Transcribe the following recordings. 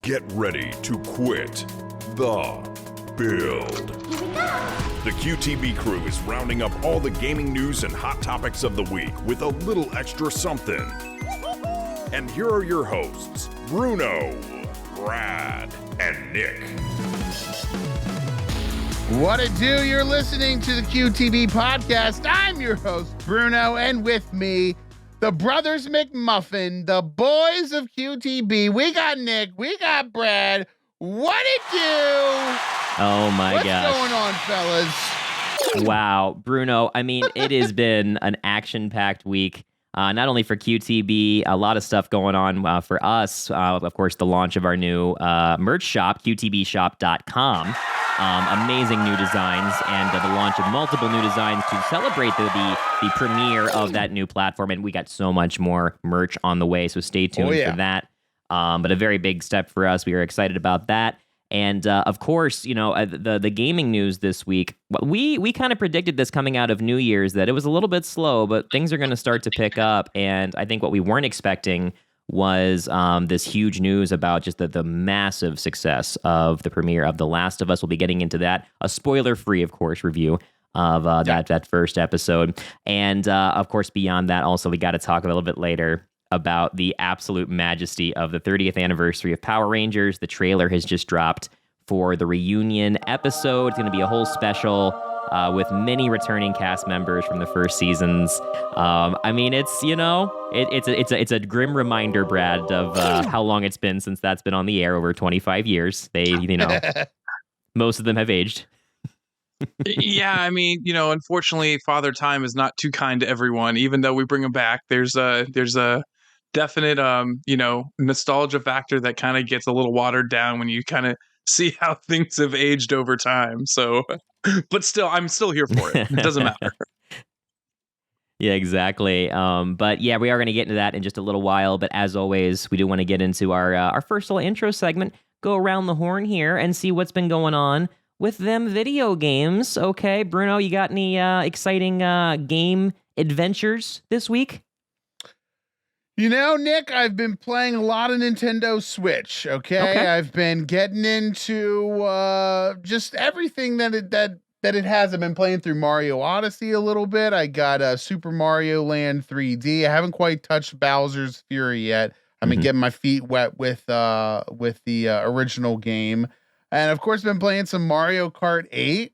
Get ready to quit the build. Here we go. The QTB crew is rounding up all the gaming news and hot topics of the week with a little extra something. And here are your hosts, Bruno, Brad, and Nick. What it do? You're listening to the QTB podcast. I'm your host, Bruno, and with me, the brothers McMuffin, the boys of QTB. We got Nick, we got Brad. What it do? Oh my gosh. What's going on, fellas? Wow, Bruno, I mean, it has been an action-packed week. Not only for QTB, a lot of stuff going on for us. Of course, the launch of our new merch shop, qtbshop.com. Amazing new designs and the launch of multiple new designs to celebrate the premiere of that new platform. And we got so much more merch on the way, so stay tuned for that. But a very big step for us. We are excited about that. And of course, you know, the gaming news this week, we kind of predicted this coming out of New Year's that it was a little bit slow, but things are going to start to pick up. And I think what we weren't expecting was this huge news about just the massive success of the premiere of The Last of Us. We'll be getting into that. A spoiler-free, of course, review of that first episode. And of course, beyond that, also, we got to talk a little bit later about the absolute majesty of the 30th anniversary of Power Rangers. The trailer has just dropped for the reunion episode. It's going to be a whole special with many returning cast members from the first seasons. I mean, it's, you know, it's a grim reminder, Brad, of how long it's been since that's been on the air, over 25 years. They, you know, most of them have aged. Yeah, I mean, you know, unfortunately, Father Time is not too kind to everyone. Even though we bring him back, there's a definite, you know, nostalgia factor that kind of gets a little watered down when you kind of see how things have aged over time. So, but still, I'm still here for it. It doesn't matter. Yeah, exactly. But yeah, we are going to get into that in just a little while. But as always, we do want to get into our first little intro segment, go around the horn here and see what's been going on with them video games. Okay, Bruno, you got any exciting game adventures this week? You know, Nick, I've been playing a lot of Nintendo Switch, okay? I've been getting into just everything that it has. I've been playing through Mario Odyssey a little bit. I got Super Mario Land 3D. I haven't quite touched Bowser's Fury yet. I've been getting my feet wet with the original game. And of course, I've been playing some Mario Kart 8.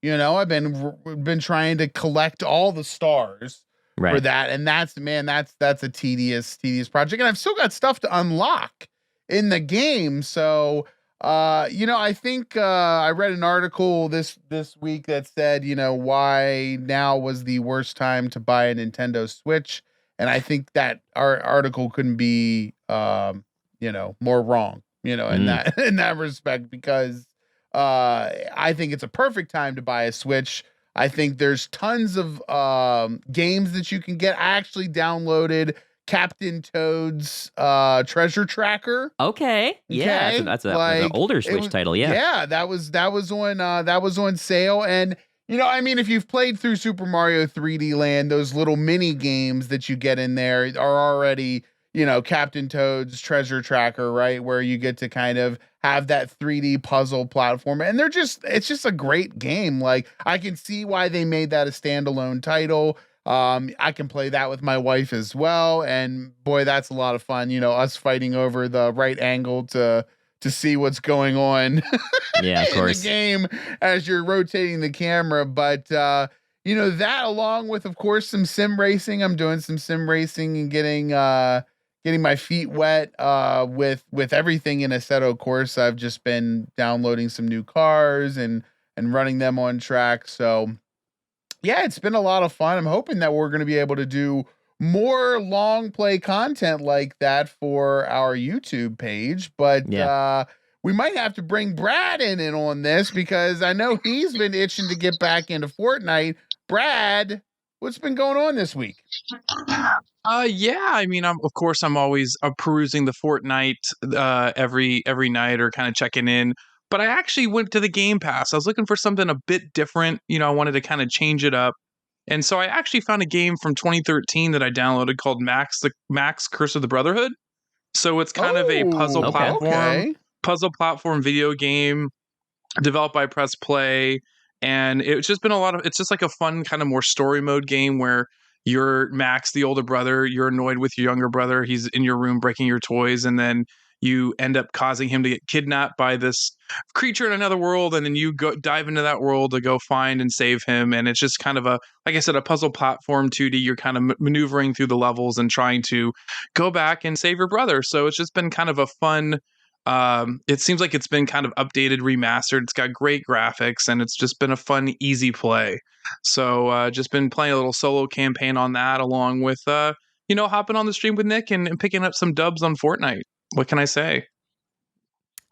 You know, I've been trying to collect all the stars. Right. For that, and that's a tedious project, and I've still got stuff to unlock in the game. So, you know, I think I read an article this week that said, you know, why now was the worst time to buy a Nintendo Switch, and I think that our article couldn't be, you know, more wrong, you know, in that respect, because I think it's a perfect time to buy a Switch. I think there's tons of games that you can get. I actually downloaded Captain Toad's Treasure Tracker. Okay. Yeah, that's an older Switch title. Yeah. Yeah, that was on sale. And you know, I mean, if you've played through Super Mario 3D Land, those little mini games that you get in there are already, you know, Captain Toad's Treasure Tracker, right? Where you get to kind of have that 3D puzzle platform. And it's just a great game. Like, I can see why they made that a standalone title. I can play that with my wife as well. And boy, that's a lot of fun. You know, us fighting over the right angle to see what's going on yeah, of course. in the game as you're rotating the camera. But, you know, that along with, of course, some sim racing. I'm doing some sim racing and getting my feet wet with everything in Assetto Corsa. I've just been downloading some new cars and running them on track. So yeah, it's been a lot of fun. I'm hoping that we're going to be able to do more long play content like that for our YouTube page. But we might have to bring Brad in on this, because I know he's been itching to get back into Fortnite. Brad, what's been going on this week? Yeah, I mean, of course, I'm always perusing the Fortnite every night, or kind of checking in. But I actually went to the Game Pass. I was looking for something a bit different. You know, I wanted to kind of change it up. And so I actually found a game from 2013 that I downloaded called Max Curse of the Brotherhood. So it's kind of a puzzle platform puzzle platform video game developed by Press Play. And it's just been it's just like a fun kind of more story mode game where you're Max, the older brother, you're annoyed with your younger brother. He's in your room breaking your toys, and then you end up causing him to get kidnapped by this creature in another world, and then you go dive into that world to go find and save him. And it's just kind of like I said, a puzzle platform 2D. You're kind of maneuvering through the levels and trying to go back and save your brother. So it's just been kind of a fun. It seems like it's been kind of updated, remastered. It's got great graphics, and it's just been a fun, easy play. So just been playing a little solo campaign on that, along with hopping on the stream with Nick and picking up some dubs on Fortnite. What can I say?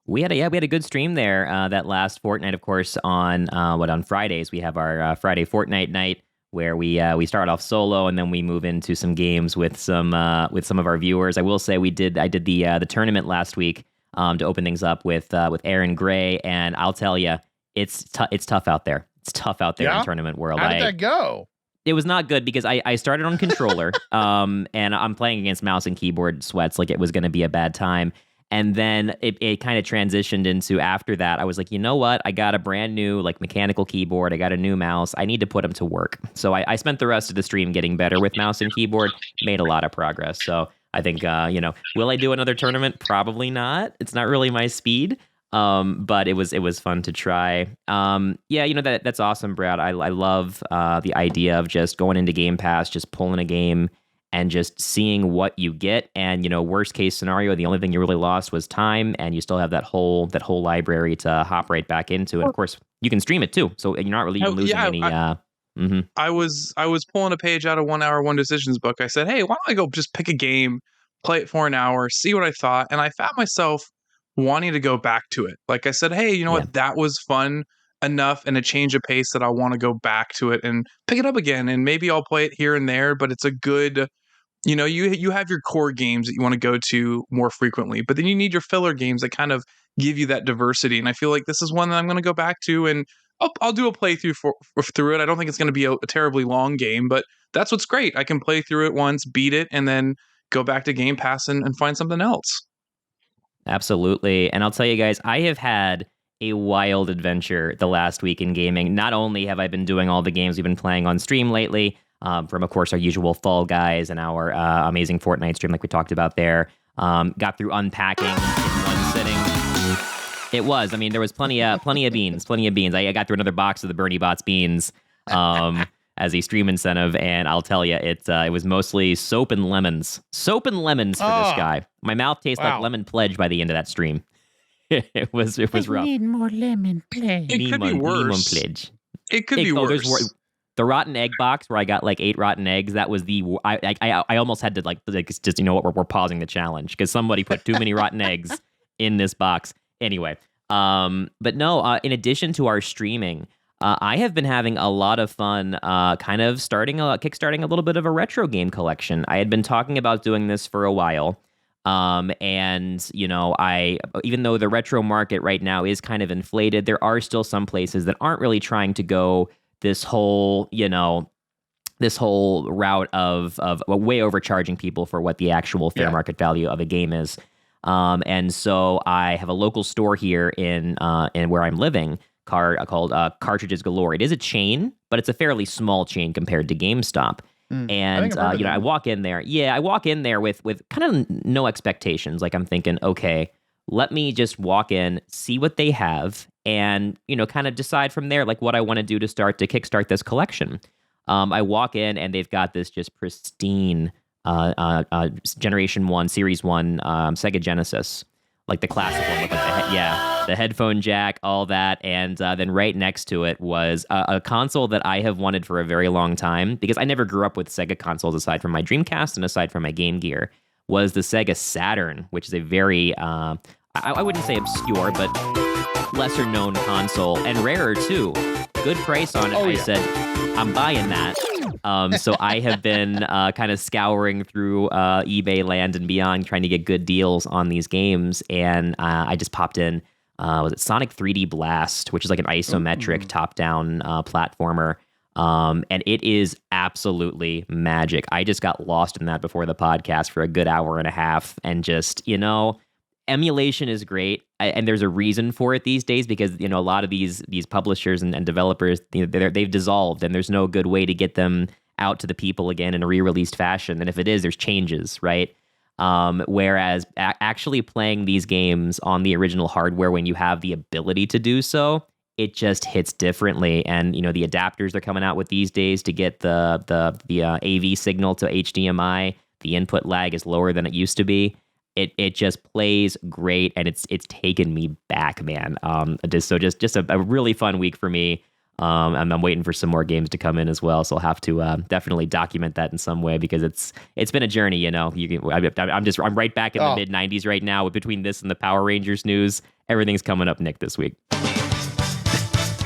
We had a good stream there that last fortnight, of course, on Fridays. We have our Friday Fortnite night where we start off solo and then we move into some games with some of our viewers. I will say I did the tournament last week to open things up with Aaron Gray, and I'll tell you, it's tough out there. It's tough out there in tournament world. How did that go? It was not good because I started on controller, and I'm playing against mouse and keyboard sweats like it was going to be a bad time. And then it kind of transitioned into, after that, I was like, you know what? I got a brand new like mechanical keyboard. I got a new mouse. I need to put them to work. So I spent the rest of the stream getting better with mouse and keyboard, made a lot of progress. So I think, will I do another tournament? Probably not. It's not really my speed. But it was fun to try. That's awesome, Brad. I love the idea of just going into Game Pass, just pulling a game and just seeing what you get. And, worst case scenario, the only thing you really lost was time, and you still have that whole library to hop right back into. And of course, you can stream it too. So you're not really even losing any. I was pulling a page out of 1 Hour, One Decisions book. I said, hey, why don't I go just pick a game, play it for an hour, see what I thought. And I found myself wanting to go back to it. Like I said, hey, you know what? That was fun enough and a change of pace that I want to go back to it and pick it up again. And maybe I'll play it here and there, but it's a good, you have your core games that you want to go to more frequently, but then you need your filler games that kind of give you that diversity. And I feel like this is one that I'm going to go back to, and I'll do a playthrough through it. I don't think it's going to be a terribly long game, but that's what's great. I can play through it once, beat it, and then go back to Game Pass and find something else. Absolutely. And I'll tell you guys, I have had a wild adventure the last week in gaming. Not only have I been doing all the games we've been playing on stream lately, from, of course, our usual Fall Guys and our amazing Fortnite stream like we talked about there, got through unpacking in one sitting. It was. I mean, there was plenty of beans. I got through another box of the Bernie Bots beans as a stream incentive, and I'll tell you, it was mostly soap and lemons for this guy. My mouth tastes like lemon pledge by the end of that stream. it was rough. Need more lemon pledge. It could be worse. It could be worse. The rotten egg box where I got like 8 rotten eggs. That was I almost had to like just we're pausing the challenge because somebody put too many rotten eggs in this box. Anyway, but no. In addition to our streaming, I have been having a lot of fun, kind of kickstarting a little bit of a retro game collection. I had been talking about doing this for a while. And even though the retro market right now is kind of inflated, there are still some places that aren't really trying to go this whole route of way overcharging people for what the actual fair market value of a game is. And so I have a local store here in where I'm living called Cartridges Galore. It is a chain, but it's a fairly small chain compared to GameStop. And I walk in there. Yeah, I walk in there with kind of no expectations. Like I'm thinking, okay, let me just walk in, see what they have, and kind of decide from there like what I want to do to kickstart this collection. I walk in and they've got this just pristine Generation 1, Series 1 Sega Genesis, like the classic one with like the headphone jack, all that. And then right next to it was a console that I have wanted for a very long time because I never grew up with Sega consoles aside from my Dreamcast and aside from my Game Gear, was the Sega Saturn, which is a very, I wouldn't say obscure, but lesser known console and rarer too. Good price on it. I said, I'm buying that. So I have been kind of scouring through eBay land and beyond, trying to get good deals on these games. And I just popped in, was it Sonic 3D Blast, which is like an isometric top-down platformer. And it is absolutely magic. I just got lost in that before the podcast for a good hour and a half. And just, emulation is great, and there's a reason for it these days because a lot of these publishers and developers, they've dissolved, and there's no good way to get them out to the people again in a re-released fashion. And if it is, there's changes, right? Whereas actually playing these games on the original hardware when you have the ability to do so, it just hits differently. And the adapters they're coming out with these days to get the AV signal to HDMI, the input lag is lower than it used to be. It just plays great, and it's taken me back, man. Just a really fun week for me. I'm waiting for some more games to come in as well, so I'll have to definitely document that in some way because it's been a journey. I'm right back in the mid '90s right now. Between this and the Power Rangers news, everything's coming up, Nick, this week.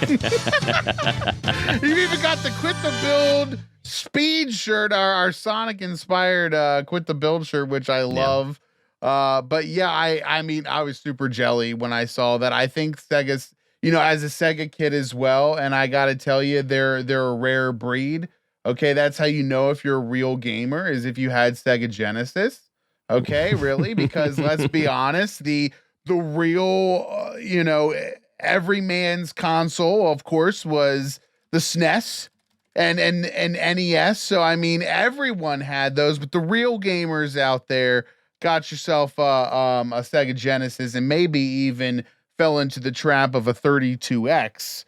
You've even got the Quit the Build Speed shirt, our Sonic inspired Quit the Build shirt, which I love. But yeah, I mean, I was super jelly when I saw that. I think Sega's, as a Sega kid as well, and I gotta tell you, they're a rare breed. Okay, that's how you know if you're a real gamer is if you had Sega Genesis. Okay, really, because let's be honest, the real, every man's console, of course, was the SNES and NES. So I mean, everyone had those, but the real gamers out there got yourself a Sega Genesis and maybe even fell into the trap of a 32X.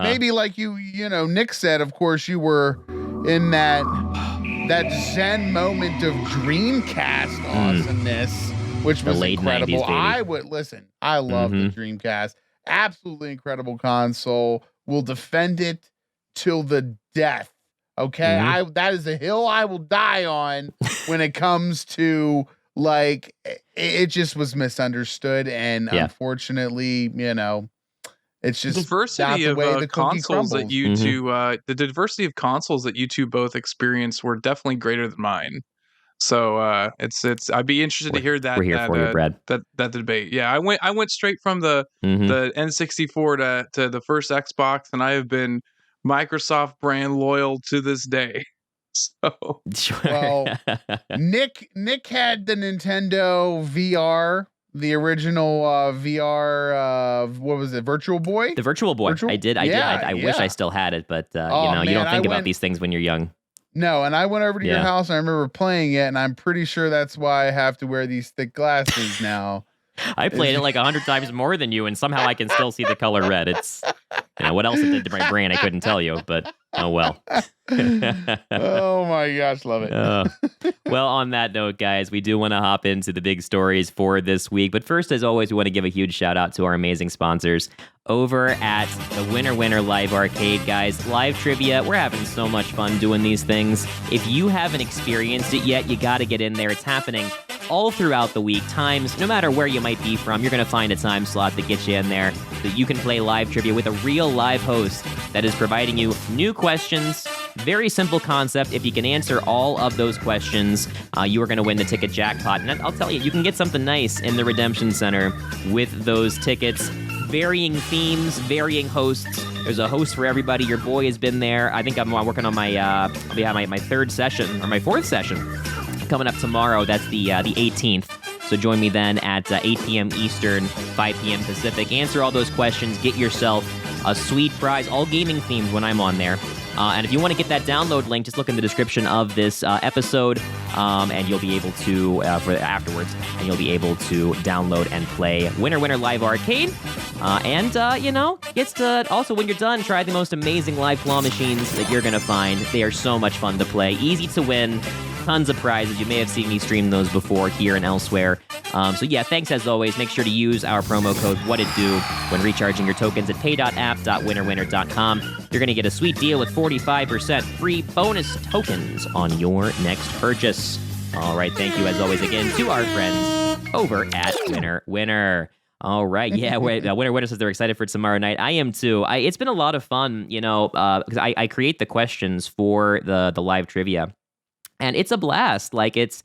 Maybe like Nick said, of course, you were in that Zen moment of Dreamcast awesomeness, which was late incredible. 90s, I love the Dreamcast. Absolutely incredible console. Will defend it till the death. Okay, that is a hill I will die on when it comes to it just was misunderstood, and unfortunately, it's just diversity not the way of the cookie consoles that crumbles. you two, the diversity of consoles that you two both experienced were definitely greater than mine. So it's I'd be interested to hear that. We're here for you, Brad. That debate. Yeah, I went straight from the N64 to the first Xbox, and I have been Microsoft brand loyal to this day. So well, Nick had the Nintendo VR, the original VR. What was it? Virtual Boy. The Virtual Boy. I did. I wish I still had it, but you don't think about these things when you're young. No, and I went over to your house and I remember playing it, and I'm pretty sure that's why I have to wear these thick glasses now. I played it like 100 times more than you, and somehow I can still see the color red. It's what else it did to my brain, I couldn't tell you, but oh well. Oh my gosh, love it. Well, on that note, guys, we do want to hop into the big stories for this week. But first, as always, we want to give a huge shout out to our amazing sponsors over at the Winner Live Arcade, guys. Live trivia, we're having so much fun doing these things. If you haven't experienced it yet, you got to get in there. It's happening all throughout the week. Times, no matter where you might be from, you're going to find a time slot that gets you in there so that you can play live trivia with a real live host that is providing you new questions. Very simple concept. If you can answer all of those questions, you are going to win the ticket jackpot. And I'll tell you, you can get something nice in the Redemption Center with those tickets. Varying themes, varying hosts. There's a host for everybody. Your boy has been there. I think I'm working on my third session, or my fourth session, coming up tomorrow. That's the 18th. So join me then at 8 p.m. Eastern, 5 p.m. Pacific. Answer all those questions. Get yourself a sweet prize. All gaming themed when I'm on there. And if you want to get that download link, just look in the description of this episode, and you'll be able to, for afterwards, and you'll be able to download and play Winner Live Arcade. Gets to also, when you're done, try the most amazing live claw machines that you're going to find. They are so much fun to play, easy to win, tons of prizes. You may have seen me stream those before here and elsewhere. Thanks as always. Make sure to use our promo code WhatItDo when recharging your tokens at pay.app.winnerwinner.com. You're going to get a sweet deal with 45% free bonus tokens on your next purchase. All right, thank you as always again to our friends over at Winner. All right, Winner says they're excited for tomorrow night. I am too. It's been a lot of fun, because I create the questions for the live trivia, and it's a blast. Like it's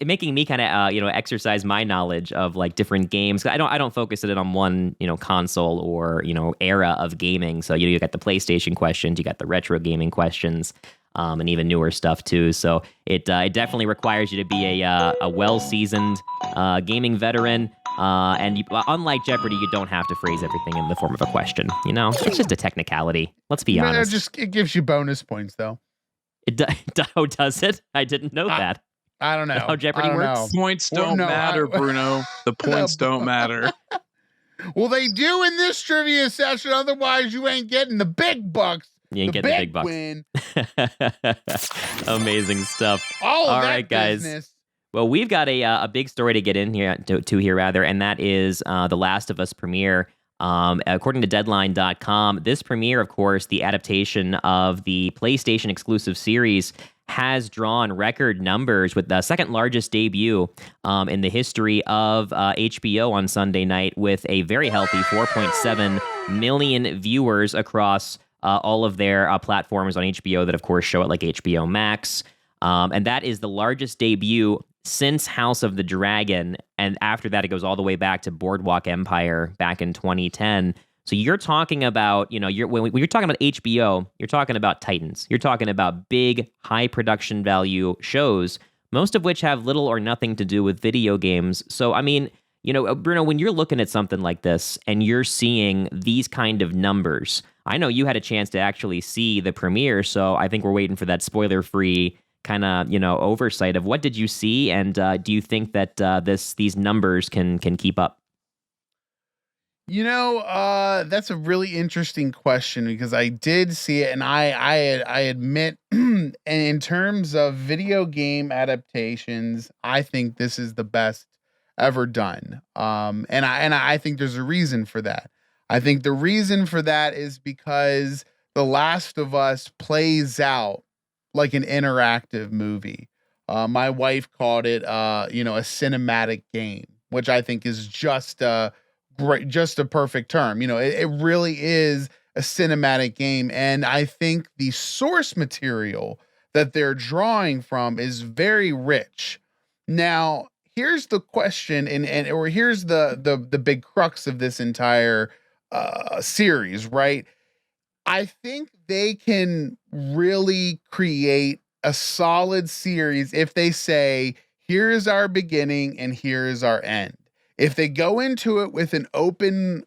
making me kind of exercise my knowledge of like different games. I don't focus it on one console or era of gaming. So you got the PlayStation questions, you got the retro gaming questions. and even newer stuff too. So it definitely requires you to be a well-seasoned gaming veteran. And unlike Jeopardy, you don't have to phrase everything in the form of a question. It's just a technicality. Let's be honest. It gives you bonus points, though. Oh, does it? I didn't know that. I don't know how Jeopardy works. Points don't matter, Bruno. The points don't matter. Well, they do in this trivia session. Otherwise, you ain't getting the big bucks. You ain't getting the big bucks. Win. Amazing stuff. All right, guys. Business. Well, we've got a big story to get in here and that is The Last of Us premiere. According to Deadline.com, this premiere, of course, the adaptation of the PlayStation exclusive series, has drawn record numbers with the second largest debut in the history of HBO on Sunday night, with a very healthy 4.7 million viewers across all of their platforms on HBO that, of course, show it, like HBO Max. And that is the largest debut since House of the Dragon. And after that, it goes all the way back to Boardwalk Empire back in 2010. So you're talking about, when you're talking about HBO, you're talking about titans. You're talking about big, high production value shows, most of which have little or nothing to do with video games. So, I mean, Bruno, when you're looking at something like this and you're seeing these kind of numbers, I know you had a chance to actually see the premiere, so I think we're waiting for that spoiler-free kind of, oversight of what did you see, and do you think that these numbers can keep up? That's a really interesting question, because I did see it, and I admit, in terms of video game adaptations, I think this is the best ever done. And I think there's a reason for that. I think the reason for that is because The Last of Us plays out like an interactive movie. My wife called it, a cinematic game, which I think is just a perfect term. It really is a cinematic game. And I think the source material that they're drawing from is very rich. Now, here's the question, or here's the big crux of this entire series, right? I think they can really create a solid series if they say, here is our beginning and here is our end. If they go into it with an open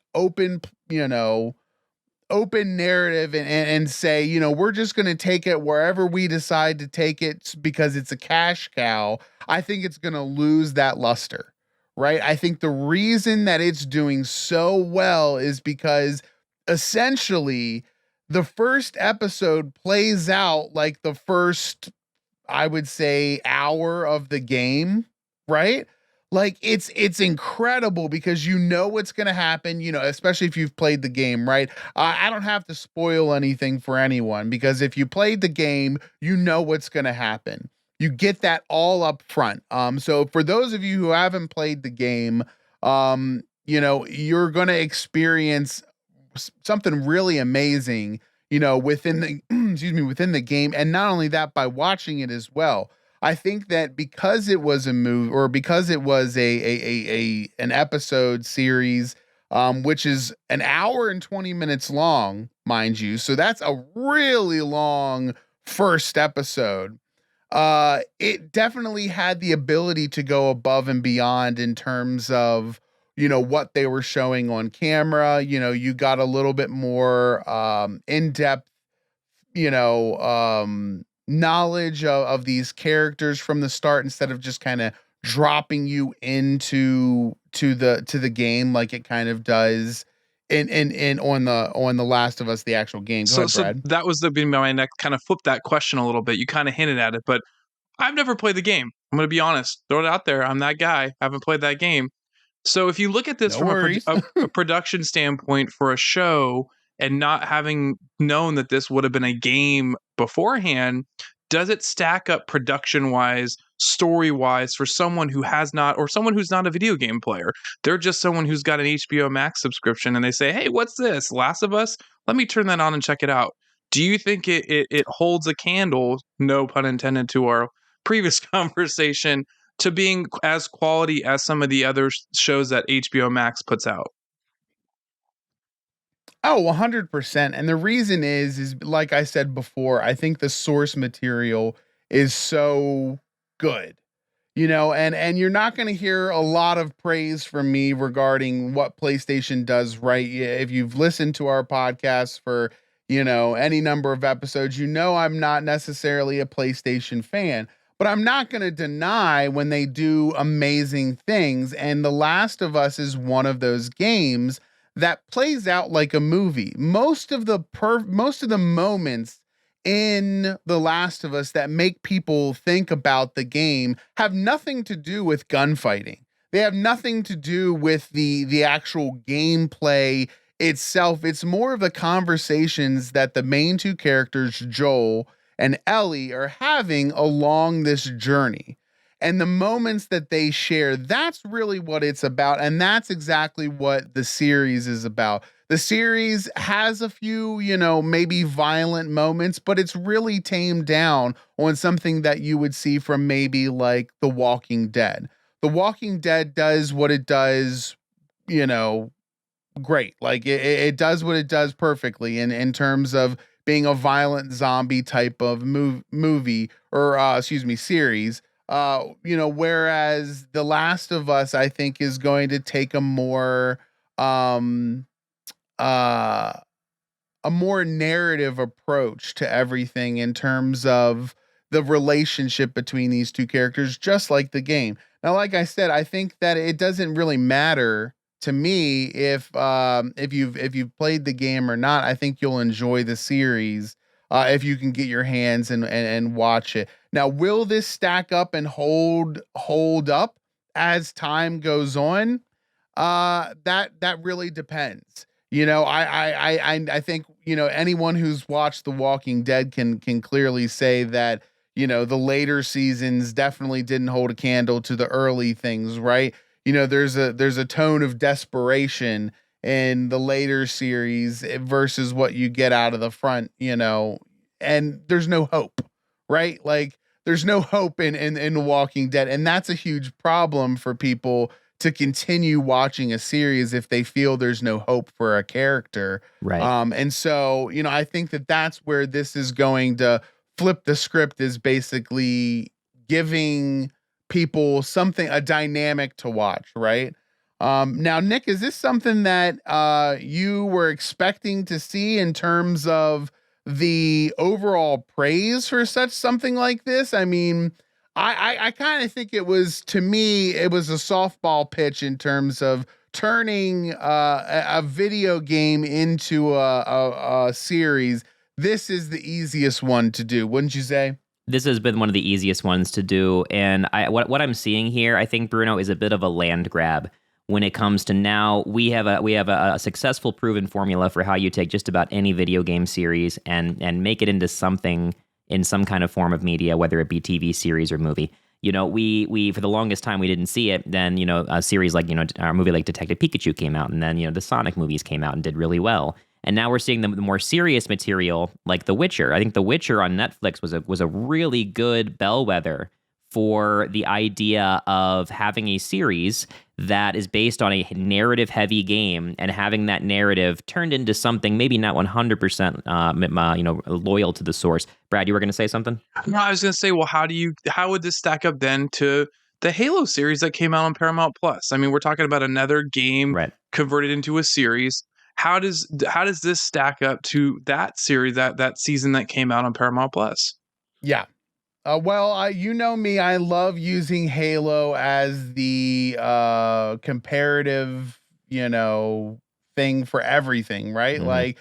narrative and say, we're just going to take it wherever we decide to take it because it's a cash cow, I think it's going to lose that luster, right? I think the reason that it's doing so well is because essentially the first episode plays out like the first, I would say, hour of the game, right? Like it's incredible because what's going to happen, especially if you've played the game, right? I don't have to spoil anything for anyone, because if you played the game, what's going to happen. You get that all up front. So for those of you who haven't played the game, you're going to experience something really amazing, within the within the game. And not only that, by watching it as well. I think that because it was a movie, or because it was an episode series, which is an hour and 20 minutes long, mind you. So that's a really long first episode. It definitely had the ability to go above and beyond in terms of, what they were showing on camera. You got a little bit more in-depth, knowledge of these characters from the start, instead of just kind of dropping you into the game like it kind of does in on the Last of Us, the actual game. Go ahead, Brad. So that was my next kind of flip that question a little bit. You kind of hinted at it, but I've never played the game. I'm going to be honest. Throw it out there. I'm that guy. I haven't played that game. So if you look at this from a production standpoint for a show, and not having known that this would have been a game beforehand, does it stack up production-wise, story-wise, for someone who has not, or someone who's not a video game player? They're just someone who's got an HBO Max subscription, and they say, hey, what's this? Last of Us? Let me turn that on and check it out. Do you think it holds a candle, no pun intended, to our previous conversation, to being as quality as some of the other shows that HBO Max puts out? Oh, 100%. And the reason is like I said before, I think the source material is so good. And you're not going to hear a lot of praise from me regarding what PlayStation does right. If you've listened to our podcast for, any number of episodes, I'm not necessarily a PlayStation fan, but I'm not going to deny when they do amazing things. And The Last of Us is one of those games that plays out like a movie. Most of the moments in The Last of Us that make people think about the game have nothing to do with gunfighting. They have nothing to do with the actual gameplay itself. It's more of the conversations that the main two characters, Joel and Ellie, are having along this journey. And the moments that they share, that's really what it's about. And that's exactly what the series is about. The series has a few, maybe violent moments, but it's really tamed down on something that you would see from maybe like The Walking Dead. The Walking Dead does what it does, great. Like it does what it does perfectly in terms of being a violent zombie type of movie or series. Whereas The Last of Us, I think, is going to take a more a more narrative approach to everything in terms of the relationship between these two characters, just like the game. Now, like I said, I think that it doesn't really matter to me if you've played the game or not. I think you'll enjoy the series if you can get your hands and watch it. Now, will this stack up and hold up as time goes on? That really depends. I think anyone who's watched The Walking Dead can clearly say that the later seasons definitely didn't hold a candle to the early things, right? There's a tone of desperation in the later series versus what you get out of the front, and there's no hope, right? Like there's no hope in The Walking Dead, and that's a huge problem for people to continue watching a series if they feel there's no hope for a character. Right. And so, I think that that's where this is going to flip the script, is basically giving people a dynamic to watch, right? Now, Nick, is this something that you were expecting to see in terms of the overall praise for such something like this? I mean, I kind of think it was a softball pitch in terms of turning a video game into a series. This is the easiest one to do, wouldn't you say? This has been one of the easiest ones to do. And what I'm seeing here, I think, Bruno, is a bit of a land grab when it comes to now. We have a successful proven formula for how you take just about any video game series and make it into something in some kind of form of media, whether it be TV series or movie. We for the longest time we didn't see it. Then, a series like, our movie like Detective Pikachu came out, and then, the Sonic movies came out and did really well. And now we're seeing the more serious material like The Witcher. I think The Witcher on Netflix was a really good bellwether for the idea of having a series that is based on a narrative-heavy game and having that narrative turned into something maybe not 100% loyal to the source. Brad, you were going to say something? No, I was going to say, well, how would this stack up then to the Halo series that came out on Paramount Plus? I mean, we're talking about another game converted into a series. How does this stack up to that series, that season that came out on Paramount Plus? Yeah. Well, you know me, I love using Halo as the comparative, thing for everything, right? Mm-hmm. Like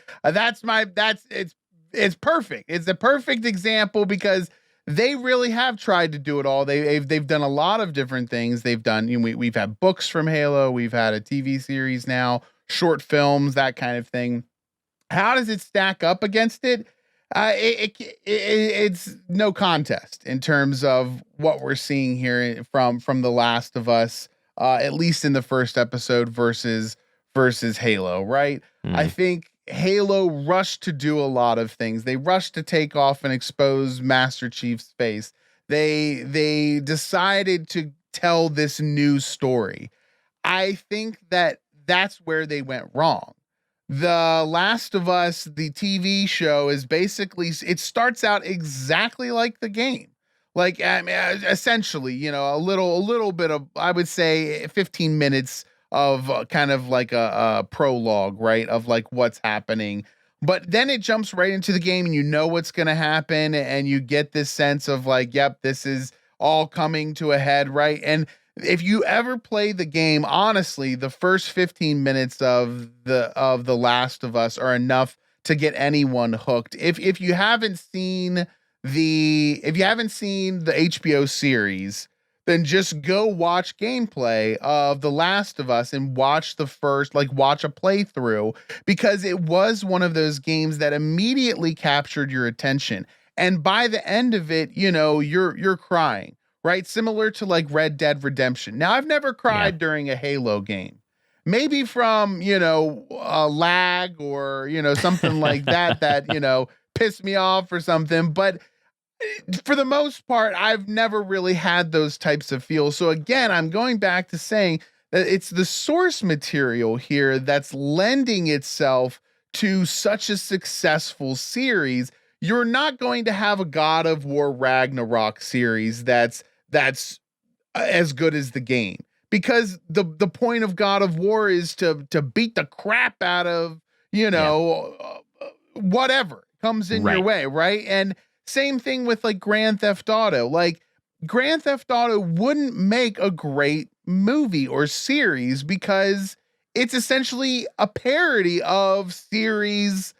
it's perfect. It's a perfect example because they really have tried to do it all. They've done a lot of different things. They've done, we've had books from Halo, we've had a TV series now, short films, that kind of thing. How does it stack up against it? It's no contest in terms of what we're seeing here from The Last of Us, at least in the first episode versus Halo, right? I think Halo rushed to do a lot of things. They rushed to take off and expose Master Chief's face. They decided to tell this new story. I think that that's where they went wrong. The Last of Us, the TV show, is basically, it starts out exactly like the game. Like, I mean, essentially, a little bit of, I would say 15 minutes of kind of like a prologue, right? Of like what's happening. But then it jumps right into the game and you know what's going to happen. And you get this sense of like, yep, this is all coming to a head, right? And if you ever play the game, honestly, the first 15 minutes of the Last of Us are enough to get anyone hooked. If you haven't seen the HBO series, then just go watch gameplay of The Last of Us and watch a playthrough, because it was one of those games that immediately captured your attention. And by the end of it, you're crying, right? Similar to like Red Dead Redemption. Now, I've never cried during a Halo game. Maybe from, a lag or, something like that, pissed me off or something. But for the most part, I've never really had those types of feels. So again, I'm going back to saying that it's the source material here that's lending itself to such a successful series. You're not going to have a God of War Ragnarok series that's as good as the game, because the point of God of War is to beat the crap out of, whatever comes in your way, right? And same thing with like Grand Theft Auto. Like, Grand Theft Auto wouldn't make a great movie or series because it's essentially a parody of series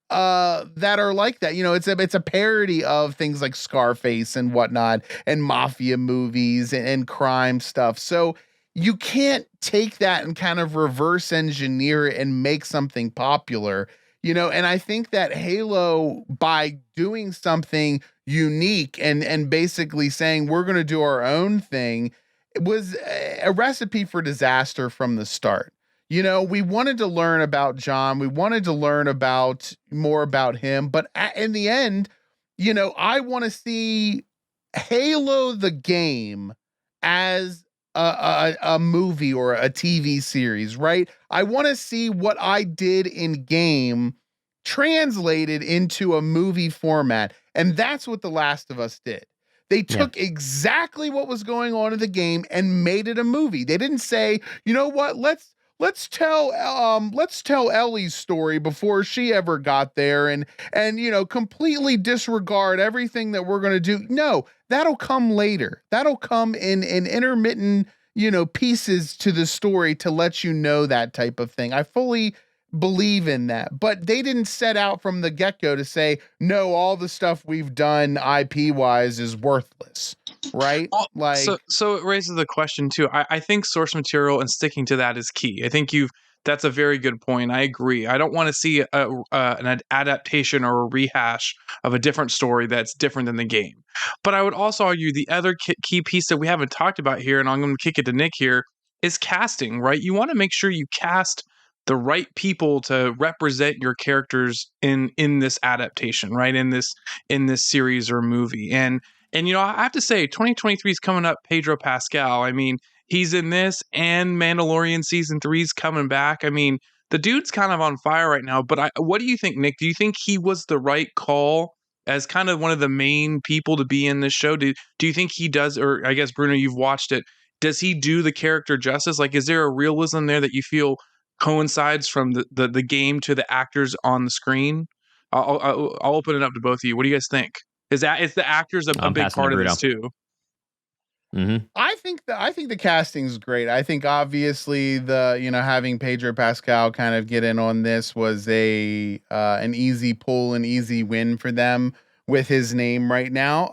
that are like that. It's a parody of things like Scarface and whatnot, and mafia movies and crime stuff. So you can't take that and kind of reverse engineer it and make something popular. And I think that Halo, by doing something unique and basically saying we're going to do our own thing, it was a recipe for disaster from the start. We wanted to learn about John. We wanted to learn more about him. But in the end, I want to see Halo the game as a movie or a TV series, right? I want to see what I did in game translated into a movie format. And that's what The Last of Us did. They took exactly what was going on in the game and made it a movie. They didn't say, you know what, let's tell Ellie's story before she ever got there and completely disregard everything that we're going to do. No, that'll come later. That'll come in intermittent, pieces to the story to let you know that type of thing. I fully believe in that, but they didn't set out from the get-go to say, no, all the stuff we've done IP wise is worthless, right? So it raises the question too. I think source material and sticking to that is key. I think that's a very good point. I agree. I don't want to see an adaptation or a rehash of a different story that's different than the game. But I would also argue the other key piece that we haven't talked about here, and I'm going to kick it to Nick here, is casting, right? You want to make sure you cast the right people to represent your characters in this adaptation, right? In this series or movie. And I have to say 2023 is coming up. Pedro Pascal, I mean, he's in this, and Mandalorian season 3 is coming back. I mean, the dude's kind of on fire right now. But what do you think, Nick? Do you think he was the right call as kind of one of the main people to be in this show? Do you think he does? Or I guess, Bruno, you've watched it. Does he do the character justice? Like, is there a realism there that you feel coincides from the game to the actors on the screen? I'll open it up to both of you. What do you guys think? Is the actors a big part of this too? Mm-hmm. I think the casting's great. I think obviously having Pedro Pascal kind of get in on this was an easy pull, an easy win for them with his name right now.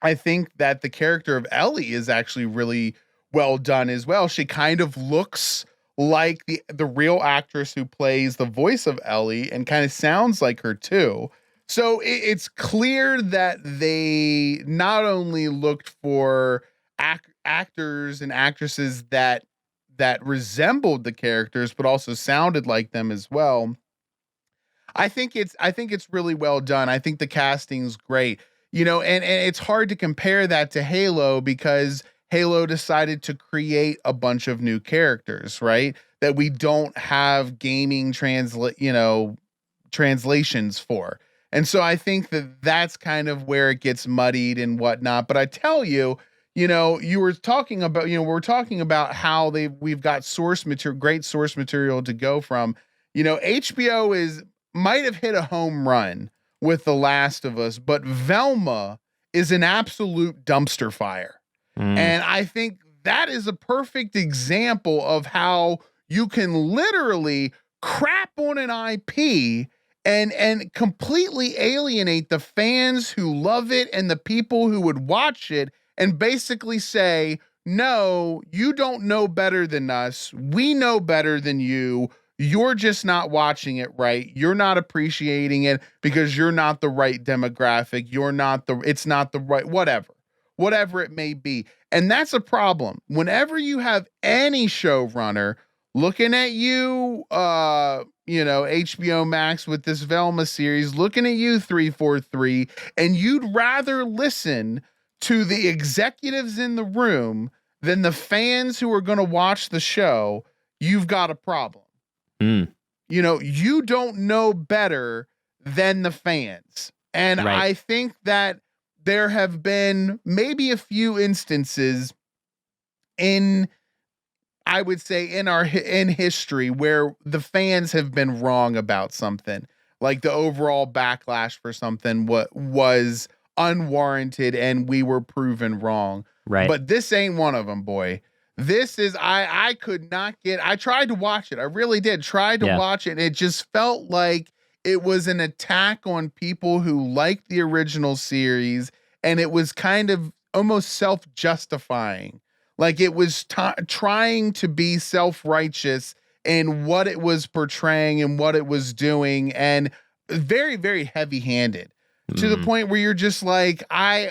I think that the character of Ellie is actually really well done as well. She kind of looks like the real actress who plays the voice of Ellie and kind of sounds like her too. So it's clear that they not only looked for actors and actresses that resembled the characters, but also sounded like them as well. I think it's really well done. I think the casting's great, and it's hard to compare that to Halo because Halo decided to create a bunch of new characters, right? that we don't have gaming translations for. And so I think that that's kind of where it gets muddied and whatnot. But I tell you, you were talking about, we're talking about how we've got great source material to go from. HBO might have hit a home run with The Last of Us, but Velma is an absolute dumpster fire. And I think that is a perfect example of how you can literally crap on an IP and completely alienate the fans who love it and the people who would watch it, and basically say, no, you don't know better than us. We know better than you. You're just not watching it right. You're not appreciating it because you're not the right demographic. It's not the right, whatever it may be. And that's a problem. Whenever you have any showrunner looking at you, HBO Max with this Velma series, looking at you 343, and you'd rather listen to the executives in the room than the fans who are going to watch the show, you've got a problem. You don't know better than the fans. And right. I think that there have been maybe a few instances in history where the fans have been wrong about something, like the overall backlash for something was unwarranted and we were proven wrong. Right. But this ain't one of them, boy. This is, I tried to watch it. I really did try to watch it. And it just felt like it was an attack on people who liked the original series. And it was kind of almost self-justifying. Like it was trying to be self-righteous in what it was portraying and what it was doing. And very, very heavy-handed. To the point where you're just like, I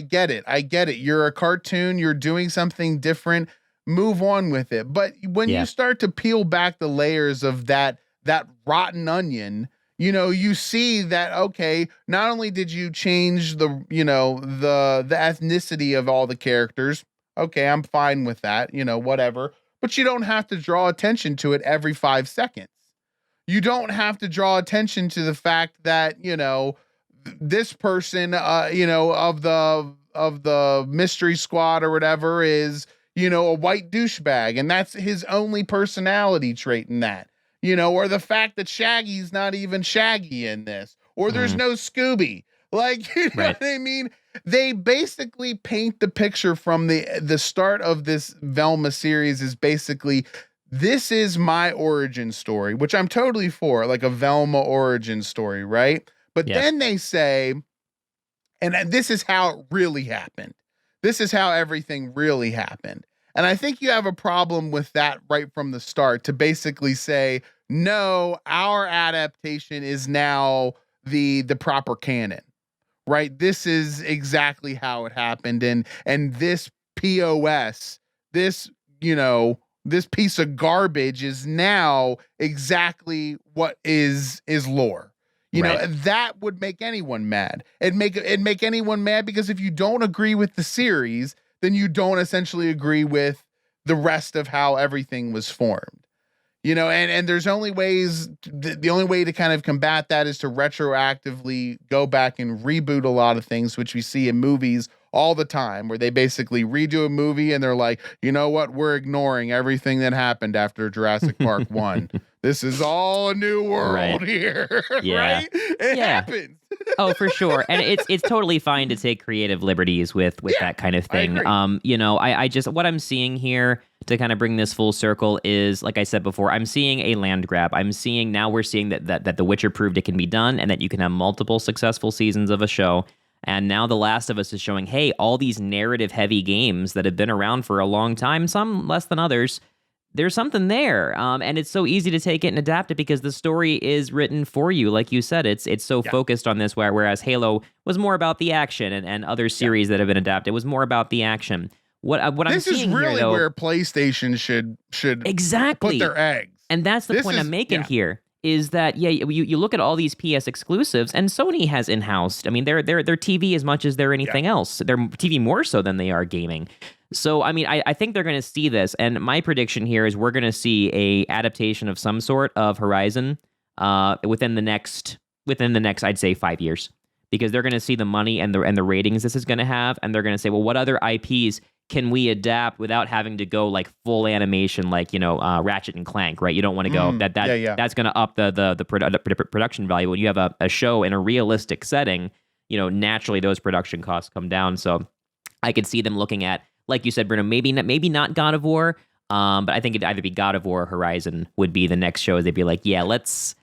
get it. You're a cartoon. You're doing something different. Move on with it. But when you start to peel back the layers of that rotten onion, you see that, okay, not only did you change the ethnicity of all the characters. Okay, I'm fine with that, whatever. But you don't have to draw attention to it every 5 seconds. You don't have to draw attention to the fact that, this person, of the mystery squad or whatever is, a white douchebag, and that's his only personality trait in that, or the fact that Shaggy's not even Shaggy in this, or there's no Scooby. Like, you know what I mean? They basically paint the picture from the start of this Velma series is basically, this is my origin story, which I'm totally for, like a Velma origin story, right? But then they say, and this is how it really happened. This is how everything really happened. And I think you have a problem with that right from the start, to basically say, no, our adaptation is now the proper canon, right? This is exactly how it happened. And this POS, this piece of garbage is now exactly what is lore. That would make anyone mad. It'd make anyone mad because if you don't agree with the series, then you don't essentially agree with the rest of how everything was formed. And there's only ways, the only way to kind of combat that is to retroactively go back and reboot a lot of things, which we see in movies all the time, where they basically redo a movie and they're like, you know what, we're ignoring everything that happened after Jurassic Park 1. This is all a new world here. Right? It happens. Oh, for sure. And it's totally fine to take creative liberties with that kind of thing. I just, what I'm seeing here to kind of bring this full circle is, like I said before, I'm seeing a land grab. we're seeing that The Witcher proved it can be done, and that you can have multiple successful seasons of a show. And now The Last of Us is showing, hey, all these narrative heavy games that have been around for a long time, some less than others, there's something there. And it's so easy to take it and adapt it because the story is written for you. Like you said, it's so focused on this, whereas Halo was more about the action, and other series that have been adapted was more about the action. What I'm seeing here, this is really where PlayStation should exactly put their eggs. And that's the point I'm making here. is that you look at all these PS exclusives, and Sony has in-house. I mean, they're TV as much as they're anything else. They're TV more so than they are gaming. So I mean, I think they're going to see this, and my prediction here is we're going to see a adaptation of some sort of Horizon within the next I'd say 5 years, because they're going to see the money and the ratings this is going to have, and they're going to say, well, what other IPs can we adapt without having to go like full animation, like, Ratchet and Clank, right? You don't want to go that's going to up the production value. When you have a show in a realistic setting, naturally those production costs come down. So I could see them looking at, like you said, Bruno, maybe not God of War, but I think it'd either be God of War or Horizon would be the next show. They'd be like, yeah, let's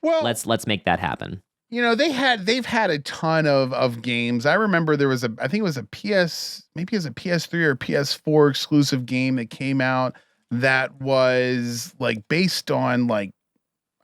make that happen. They've had a ton of games. I remember there was I think it was a PS3 or PS4 exclusive game that came out that was like based on like,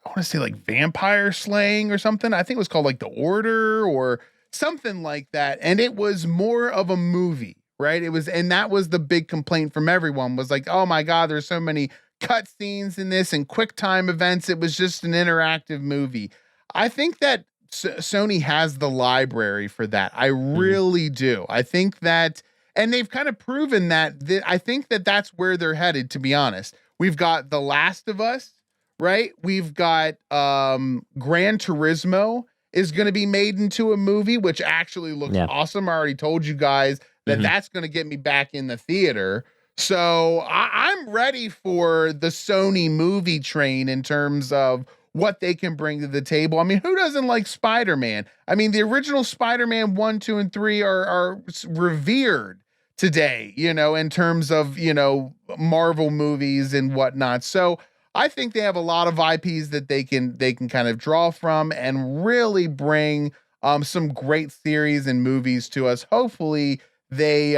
I want to say like vampire slaying or something. I think it was called like The Order or something like that. And it was more of a movie, right? And that was the big complaint from everyone, was like, oh my God, there's so many cutscenes in this and quick time events. It was just an interactive movie. I think that Sony has the library for that. I really do. I think that, and they've kind of proven that, I think that that's where they're headed, to be honest. We've got The Last of Us, right? We've got Gran Turismo is going to be made into a movie, which actually looks awesome. I already told you guys that that's going to get me back in the theater. So I'm ready for the Sony movie train in terms of what they can bring to the table. I mean, who doesn't like Spider-Man? I mean, the original Spider-Man 1, 2, and 3 are revered today, in terms of, Marvel movies and whatnot. So I think they have a lot of IPs that they can kind of draw from and really bring some great series and movies to us. Hopefully they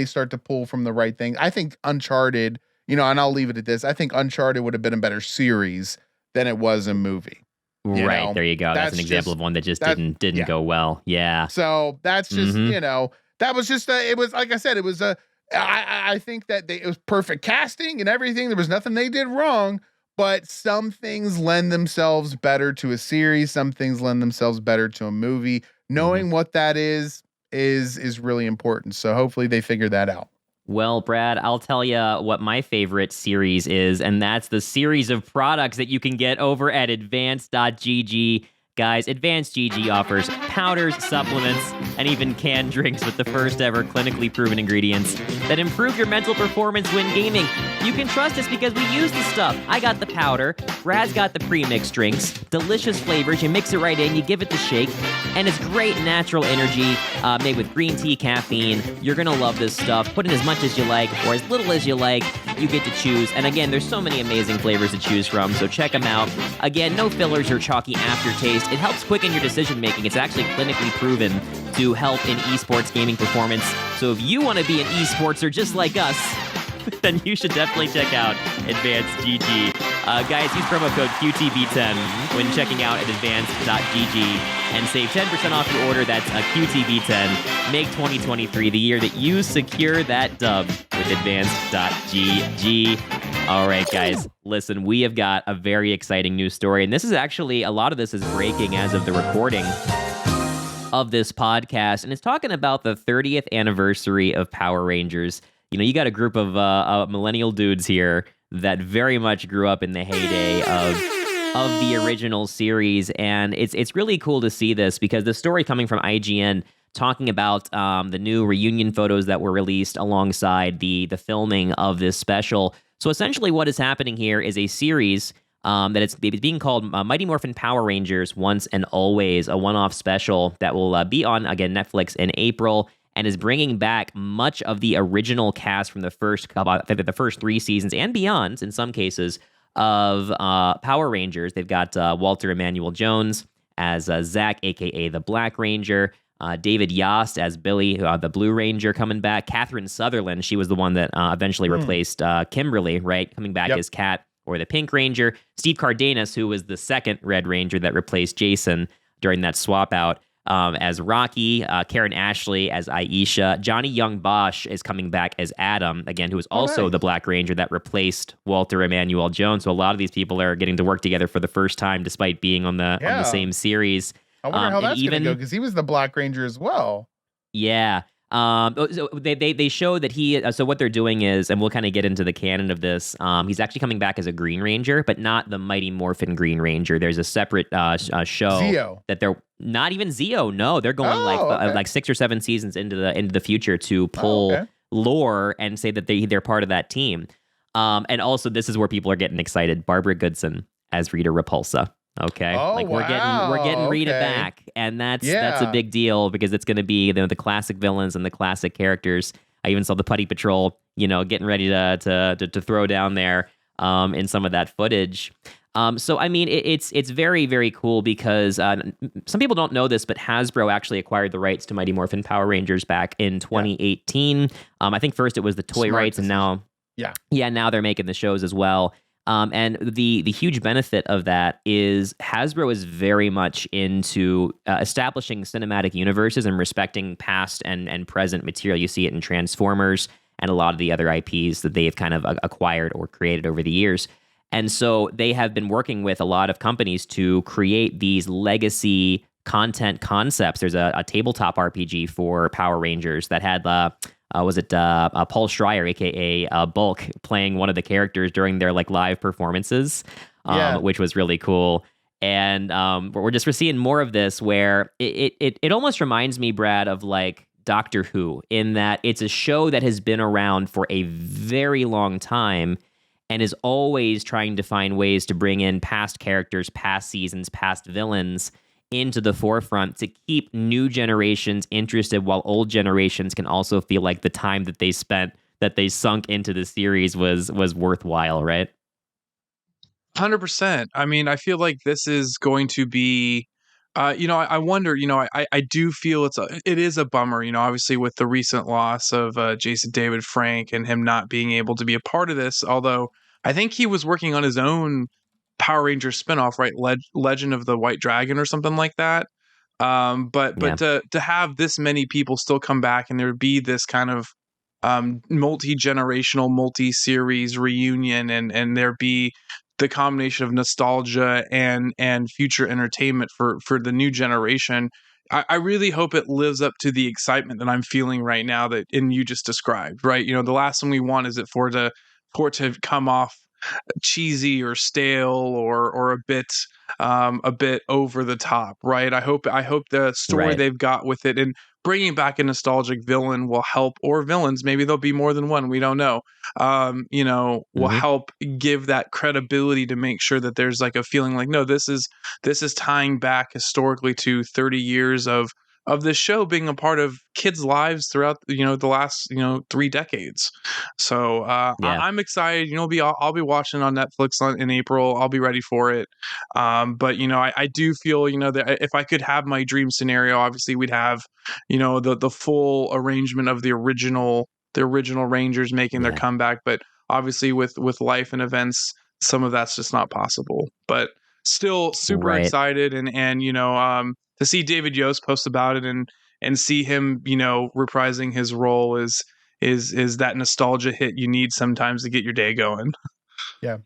start to pull from the right thing. I think Uncharted, and I'll leave it at this, I think Uncharted would have been a better series than it was a movie. Right. There you go. That's an example of one that just didn't go well. Yeah. So that's just, that was just, it was, like I said, it was I think that it was perfect casting and everything. There was nothing they did wrong, but some things lend themselves better to a series. Some things lend themselves better to a movie. Knowing what that is really important. So hopefully they figure that out. Well, Brad, I'll tell you what my favorite series is, and that's the series of products that you can get over at advanced.gg. Guys, Advanced.gg offers powders, supplements, and even canned drinks with the first ever clinically proven ingredients that improve your mental performance when gaming. You can trust us because we use the stuff. I got the powder, Brad's got the pre-mixed drinks, delicious flavors, you mix it right in, you give it the shake, and it's great natural energy made with green tea, caffeine. You're gonna love this stuff. Put in as much as you like or as little as you like. You get to choose. And again, there's so many amazing flavors to choose from, so check them out. Again, no fillers or chalky aftertaste. It helps quicken your decision making. It's actually clinically proven to help in esports gaming performance. So if you want to be an esportser just like us, then you should definitely check out Advanced.gg. Guys, use promo code QTB10 when checking out at advanced.gg and save 10% off your order. That's a QTB10. Make 2023 the year that you secure that dub with advanced.gg. All right, guys, listen, we have got a very exciting news story, and this is actually, a lot of this is breaking as of the recording of this podcast, and it's talking about the 30th anniversary of Power Rangers. You got a group of millennial dudes here that very much grew up in the heyday of the original series, and it's really cool to see this because the story coming from IGN talking about the new reunion photos that were released alongside the filming of this special. So essentially what is happening here is a series that it's being called Mighty Morphin Power Rangers Once and Always, a one-off special that will be on, again, Netflix in April, and is bringing back much of the original cast from the first 3 seasons and beyond, in some cases, of Power Rangers. They've got Walter Emmanuel Jones as Zach, a.k.a. the Black Ranger, David Yost as Billy, the Blue Ranger, coming back. Catherine Sutherland, she was the one that eventually replaced Kimberly, right? Coming back as Kat or the Pink Ranger. Steve Cardenas, who was the second Red Ranger that replaced Jason during that swap out. as Rocky, Karen Ashley as Aisha. Johnny Young Bosch is coming back as Adam, again, who is also the Black Ranger that replaced Walter Emmanuel Jones. So a lot of these people are getting to work together for the first time, despite being on the same series. I wonder how that's going to go, because he was the Black Ranger as well. Yeah. So they show that so what they're doing is, and we'll kind of get into the canon of this, he's actually coming back as a Green Ranger, but not the Mighty Morphin Green Ranger. There's a separate show Zeo. that they're not even Zeo. No, they're going like 6 or 7 seasons into the future to pull lore and say that they're part of that team. And also, this is where people are getting excited. Barbara Goodson as Rita Repulsa. Okay, we're getting Rita back, and that's a big deal, because it's going to be the classic villains and the classic characters. I even saw the Putty Patrol, getting ready to throw down there in some of that footage. So I mean, it's very, very cool, because some people don't know this, but Hasbro actually acquired the rights to Mighty Morphin Power Rangers back in 2018. I think first it was the toy rights, and now now they're making the shows as well. And the huge benefit of that is Hasbro is very much into establishing cinematic universes and respecting past and present material. You see it in Transformers and a lot of the other IPs that they've kind of acquired or created over the years. And so they have been working with a lot of companies to create these legacy content concepts. There's a tabletop RPG for Power Rangers that had Paul Schreier, aka Bulk, playing one of the characters during their live performances, which was really cool. And we're seeing more of this, where it almost reminds me, Brad, of Doctor Who, in that it's a show that has been around for a very long time and is always trying to find ways to bring in past characters, past seasons, past villains into the forefront to keep new generations interested, while old generations can also feel like the time that they spent, that they sunk into the series was worthwhile, right? 100%. I mean, I feel like this is going to be, I wonder, I do feel it is a bummer, obviously with the recent loss of Jason David Frank and him not being able to be a part of this, although I think he was working on his own Power Rangers spinoff, right? Legend of the White Dragon or something like that. But to have this many people still come back, and there be this kind of multi-generational, multi-series reunion, and there be the combination of nostalgia and future entertainment for the new generation. I really hope it lives up to the excitement that I'm feeling right now and you just described, right? The last thing we want is for it to come off cheesy or stale or a bit over the top, right? I hope the story they've got with it and bringing back a nostalgic villain will help, or villains, maybe there'll be more than one, we don't know, will help give that credibility to make sure that there's a feeling no, this is tying back historically to 30 years of this show being a part of kids' lives throughout the last 3 decades. So I'm excited. I'll be watching on Netflix in April. I'll be ready for it. But I do feel that if I could have my dream scenario, obviously we'd have the full arrangement of the original Rangers making their comeback. But obviously with life and events, some of that's just not possible. But still super excited, and to see David Yost post about it and see him, reprising his role is that nostalgia hit you need sometimes to get your day going. Yeah.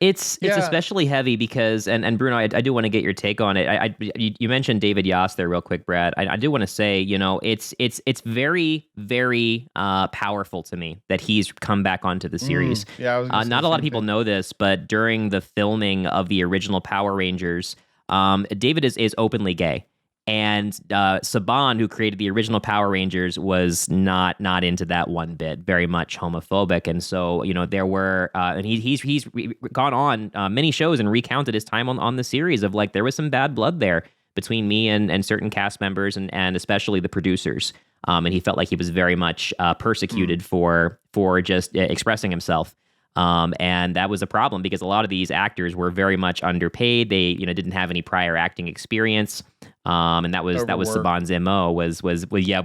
It's especially heavy because, and Bruno, I do want to get your take on it. You mentioned David Yost there real quick, Brad. I do want to say, it's very, very powerful to me that he's come back onto the series. Not a lot of people know this, but during the filming of the original Power Rangers, David is openly gay. And Saban, who created the original Power Rangers, was not into that one bit, very much homophobic. And so, there were, and he's gone on many shows and recounted his time on the series of there was some bad blood there between me and certain cast members and especially the producers. And he felt like he was very much persecuted for just expressing himself. And that was a problem because a lot of these actors were very much underpaid. They, didn't have any prior acting experience. And that was Saban's MO was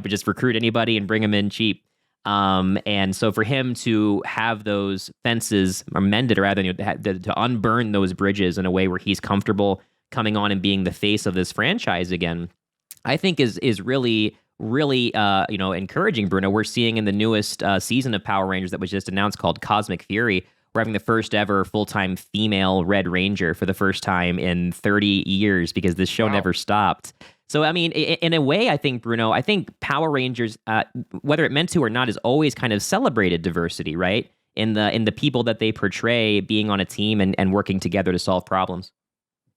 just recruit anybody and bring them in cheap. And so for him to have those fences mended, or rather to unburn those bridges in a way where he's comfortable coming on and being the face of this franchise again, I think is really encouraging, Bruno. We're seeing in the newest season of Power Rangers that was just announced called Cosmic Fury, we're having the first ever full-time female Red Ranger for the first time in 30 years because this show never stopped. So, I mean, in a way, I think, Bruno, I think Power Rangers, whether it meant to or not, has always kind of celebrated diversity, right? In the people that they portray being on a team and working together to solve problems.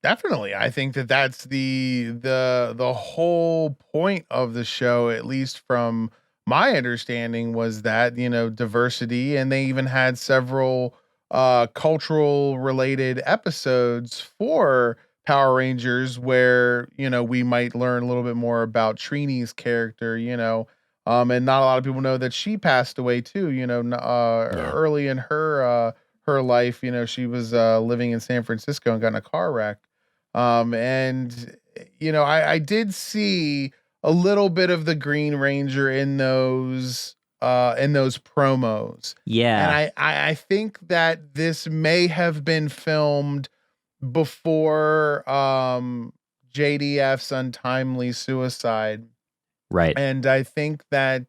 Definitely. I think that that's the whole point of the show, at least from my understanding, was that, diversity, and they even had several cultural related episodes for Power Rangers where, we might learn a little bit more about Trini's character, and not a lot of people know that she passed away too, early in her life. She was living in San Francisco and got in a car wreck. And I did see a little bit of the Green Ranger in those promos. Yeah. And I think that this may have been filmed before JDF's untimely suicide. Right. And I think that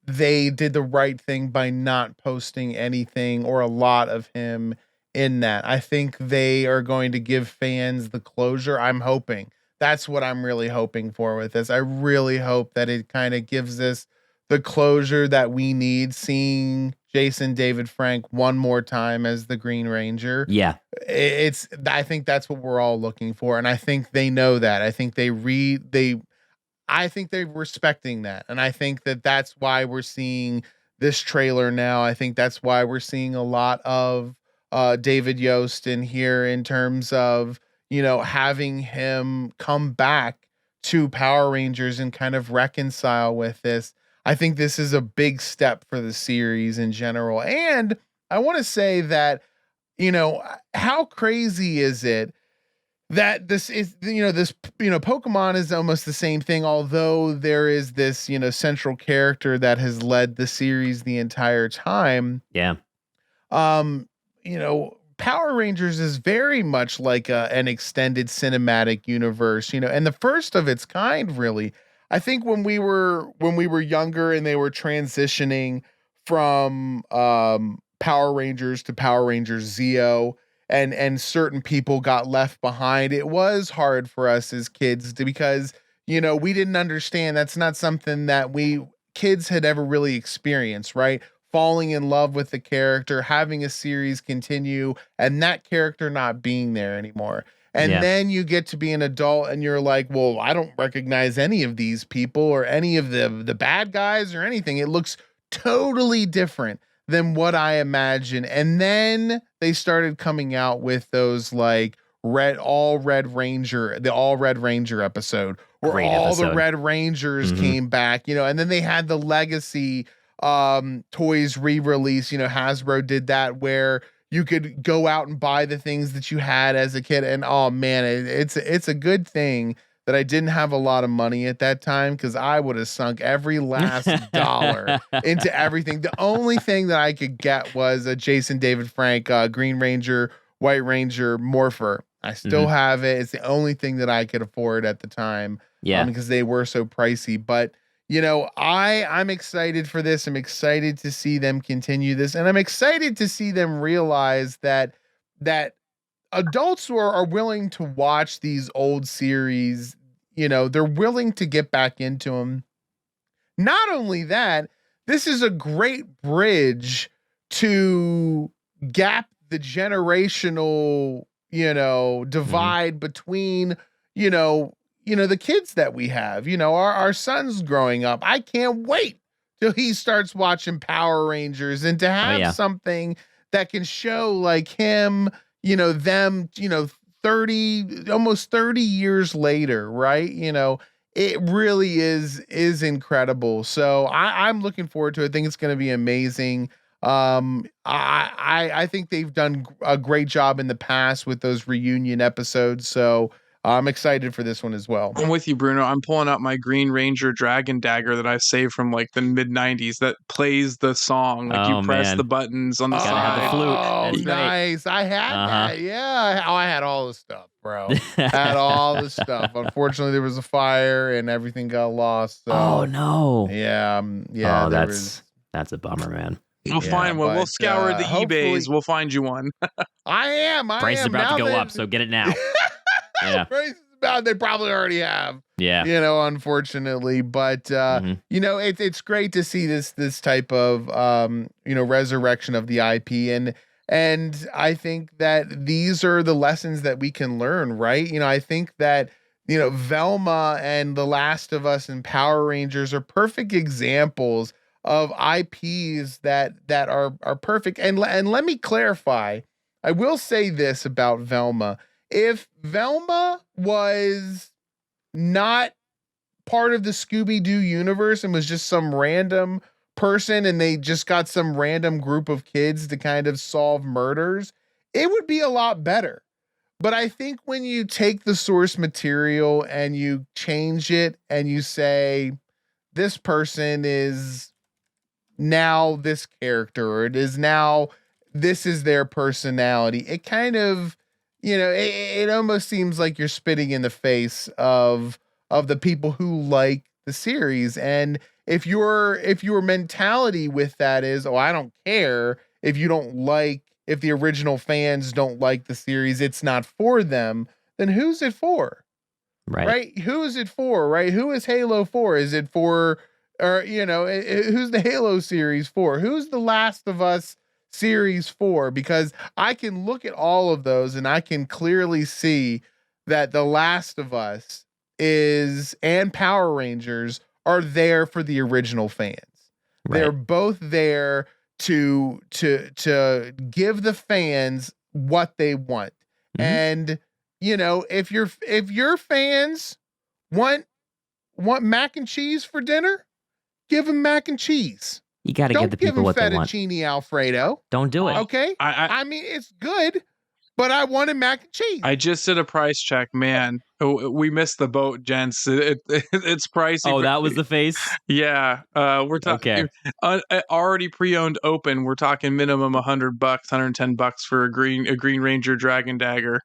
they did the right thing by not posting anything or a lot of him in that. I think they are going to give fans the closure. I'm hoping. That's what I'm really hoping for with this. I really hope that it kind of gives us the closure that we need, seeing Jason David Frank one more time as the Green Ranger. Yeah. I think that's what we're all looking for. And I think they know that. I think I think they're respecting that. And I think that that's why we're seeing this trailer now. I think that's why we're seeing a lot of David Yost in here in terms of, having him come back to Power Rangers and kind of reconcile with this. I think this is a big step for the series in general. And I want to say that, how crazy is it that this is, Pokemon is almost the same thing, although there is this, central character that has led the series the entire time. Yeah. Power Rangers is very much like an extended cinematic universe, and the first of its kind, really. I think when we were younger and they were transitioning from Power Rangers to Power Rangers Zeo, and certain people got left behind, it was hard for us as kids because we didn't understand. That's not something that we kids had ever really experienced, right? Falling in love with the character, having a series continue, and that character not being there anymore. And then you get to be an adult and you're like, well, I don't recognize any of these people or any of the bad guys or anything. It looks totally different than what I imagine. And then they started coming out with those like all Red Ranger episode where Great all episode. the Red Rangers came back, and then they had the Legacy toys re-release. Hasbro did that where you could go out and buy the things that you had as a kid, and oh man, it's a good thing that I didn't have a lot of money at that time, because I would have sunk every last dollar into everything. The only thing that I could get was a Jason David Frank Green Ranger, White Ranger Morpher. I still have it. It's the only thing that I could afford at the time, because they were so pricey. But I'm excited for this. I'm excited to see them continue this, and I'm excited to see them realize that adults who are willing to watch these old series, they're willing to get back into them. Not only that, this is a great bridge to gap the generational, divide between, the kids that we have, our son's growing up. I can't wait till he starts watching Power Rangers, and to have something that can show like him, them, 30, almost 30 years later, right? It really is incredible. So I'm looking forward to it. I think it's going to be amazing. I think they've done a great job in the past with those reunion episodes. So I'm excited for this one as well. I'm with you, Bruno. I'm pulling out my Green Ranger Dragon Dagger that I saved from like the mid '90s that plays the song. Like you press the buttons on the Gotta side. have the flute. That's Oh, nice. I had that. Yeah. I had all the stuff, bro. Had all the stuff. Unfortunately, there was a fire and everything got lost. So, oh no. Yeah. Yeah. Oh, that's a bummer, man. We'll find one. We'll scour the eBays. We'll find you one. I am. Price is about to go up, so get it now. Yeah. Price is about. They probably already have. Yeah. Unfortunately, but it's great to see this type of resurrection of the IP, and I think that these are the lessons that we can learn, right? I think that Velma and The Last of Us and Power Rangers are perfect examples of IPs that are perfect. And let me clarify. I will say this about Velma. If Velma was not part of the Scooby-Doo universe and was just some random person and they just got some random group of kids to kind of solve murders, it would be a lot better. But I think when you take the source material and you change it and you say, this person is now this character, or it is now, this is their personality, it kind of, it almost seems like you're spitting in the face of the people who like the series. And if your mentality with that is, I don't care if the original fans don't like the series, it's not for them, then who's it for? Right? Who is it for? Right? Who is Halo for? Is it for, or who's the Halo series for? Who's the Last of Us series for? Because I can look at all of those and I can clearly see that The Last of Us and Power Rangers are there for the original fans. Right. They're both there to give the fans what they want. Mm-hmm. And if your fans want mac and cheese for dinner, give them mac and cheese. You got to give the people what they want. Don't give them fettuccine Alfredo. Don't do it. Okay? I mean, it's good, but I wanted mac and cheese. I just did a price check, man. We missed the boat, gents. It's pricey. Oh, that was the face? Yeah. We're talking already pre-owned open. We're talking minimum $100, $110 for a Green Ranger Dragon Dagger.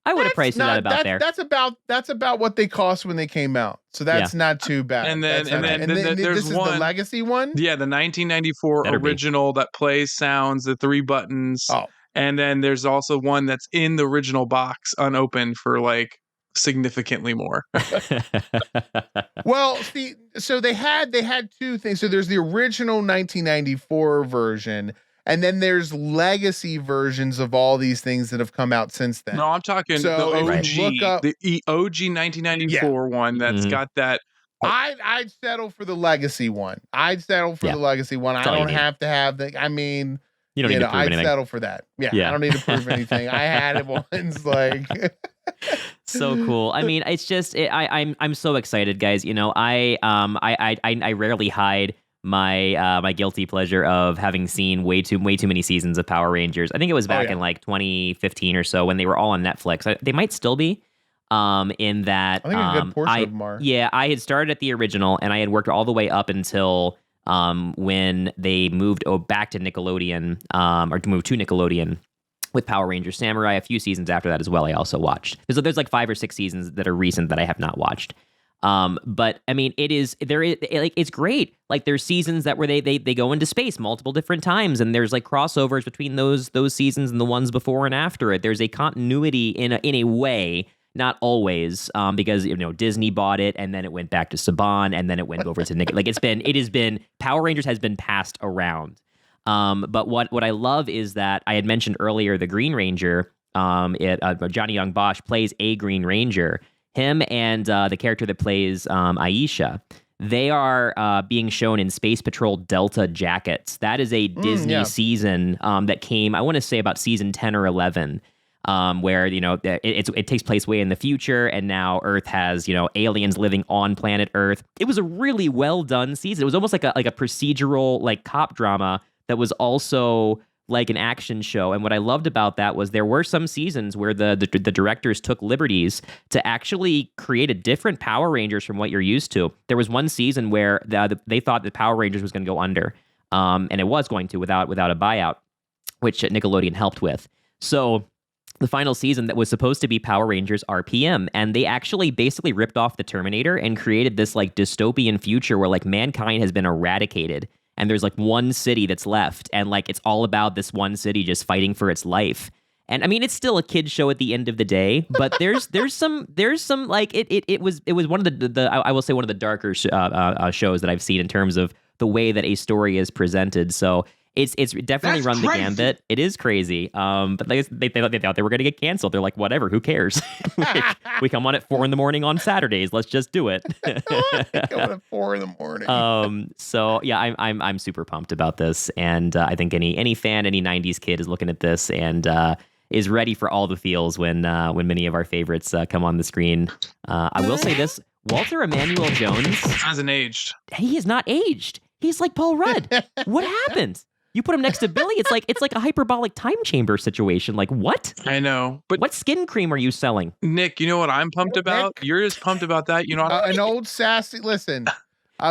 I would have priced it at about there. That's about what they cost when they came out. So that's not too bad. And then there's this is the legacy one? Yeah, the 1994 original that plays sounds, the 3 buttons. Oh. And then there's also one that's in the original box unopened for like significantly more. Well, see, so they had 2 things. So there's the original 1994 version, and then there's legacy versions of all these things that have come out since then. No, I'm talking the OG, the OG 1994 one that's got that. I'd settle for the legacy one. I don't have to have the. I mean, you don't need to prove anything. I'd settle for that. Yeah, I don't need to prove anything. I had it once. Like, so cool. I mean, it's just I'm so excited, guys. I rarely hide my guilty pleasure of having seen way too many seasons of Power Rangers. I think it was back in like 2015 or so when they were all on Netflix. They might still be. In that, I think a good portion of them are. Yeah, I had started at the original and I had worked all the way up until when they moved back to Nickelodeon, or moved to Nickelodeon with Power Rangers Samurai. A few seasons after that as well, I also watched. There's like 5 or 6 seasons that are recent that I have not watched. But I mean, it's great. Like there's seasons where they go into space multiple different times, and there's like crossovers between those seasons and the ones before and after it. There's a continuity in a way. Not always, because Disney bought it and then it went back to Saban and then it went over to Nick. Like it has been Power Rangers has been passed around. But what I love is that I had mentioned earlier the Green Ranger. Johnny Young Bosch plays a Green Ranger. Him and the character that plays Aisha. They are being shown in Space Patrol Delta jackets. That is a Disney season that came. I want to say about season 10 or 11. Where it takes place way in the future, and now Earth has aliens living on planet Earth. It was a really well done season. It was almost like a procedural like cop drama that was also like an action show. And what I loved about that was there were some seasons where the directors took liberties to actually create a different Power Rangers from what you're used to. There was one season where they thought that Power Rangers was going to go under, and it was going to without a buyout, which Nickelodeon helped with. So the final season that was supposed to be Power Rangers RPM, and they actually basically ripped off the Terminator and created this like dystopian future where like mankind has been eradicated and there's like one city that's left, and like it's all about this one city just fighting for its life. And I mean, it's still a kid's show at the end of the day, but there's some like it was one of the I will say one of the darker shows that I've seen in terms of the way that a story is presented. So it's definitely run the gambit. It is crazy. But they thought they were going to get canceled. They're like, whatever, who cares? We come on at 4 a.m. on Saturdays. Let's just do it. Come on at 4 a.m. So yeah, I'm super pumped about this, and I think any fan, any '90s kid is looking at this and is ready for all the feels when many of our favorites come on the screen. I will say this: Walter Emmanuel Jones hasn't aged. He has not aged. He's like Paul Rudd. What happened? You put him next to Billy, it's like a hyperbolic time chamber situation. Like, what? I know, but what skin cream are you selling? Nick, you know what I'm pumped about? You're as pumped about that. You know, an old sassy. Listen,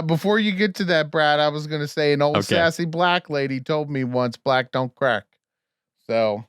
before you get to that, Brad, I was going to say an old sassy black lady told me once, "Black don't crack." So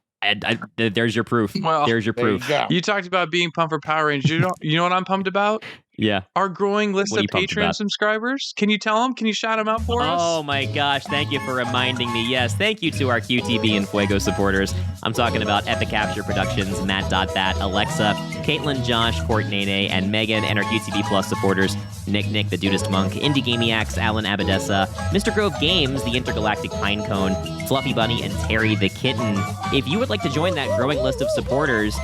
there's your proof. Well, there's your proof. You talked about being pumped for Power Rangers. You know what I'm pumped about? Yeah. Our growing list of Patreon subscribers. Can you tell them? Can you shout them out for us? Oh my gosh. Thank you for reminding me. Yes. Thank you to our QTB and Fuego supporters. I'm talking about Epic Capture Productions, Matt.Bat, Alexa, Caitlin, Josh, Court Nene, and Megan, and our QTB Plus supporters, Nick, the Dudist Monk, Indie Gamiacs, Alan Abadessa, Mr. Grove Games, the Intergalactic Pinecone, Fluffy Bunny, and Terry the Kitten. If you would like to join that growing list of supporters,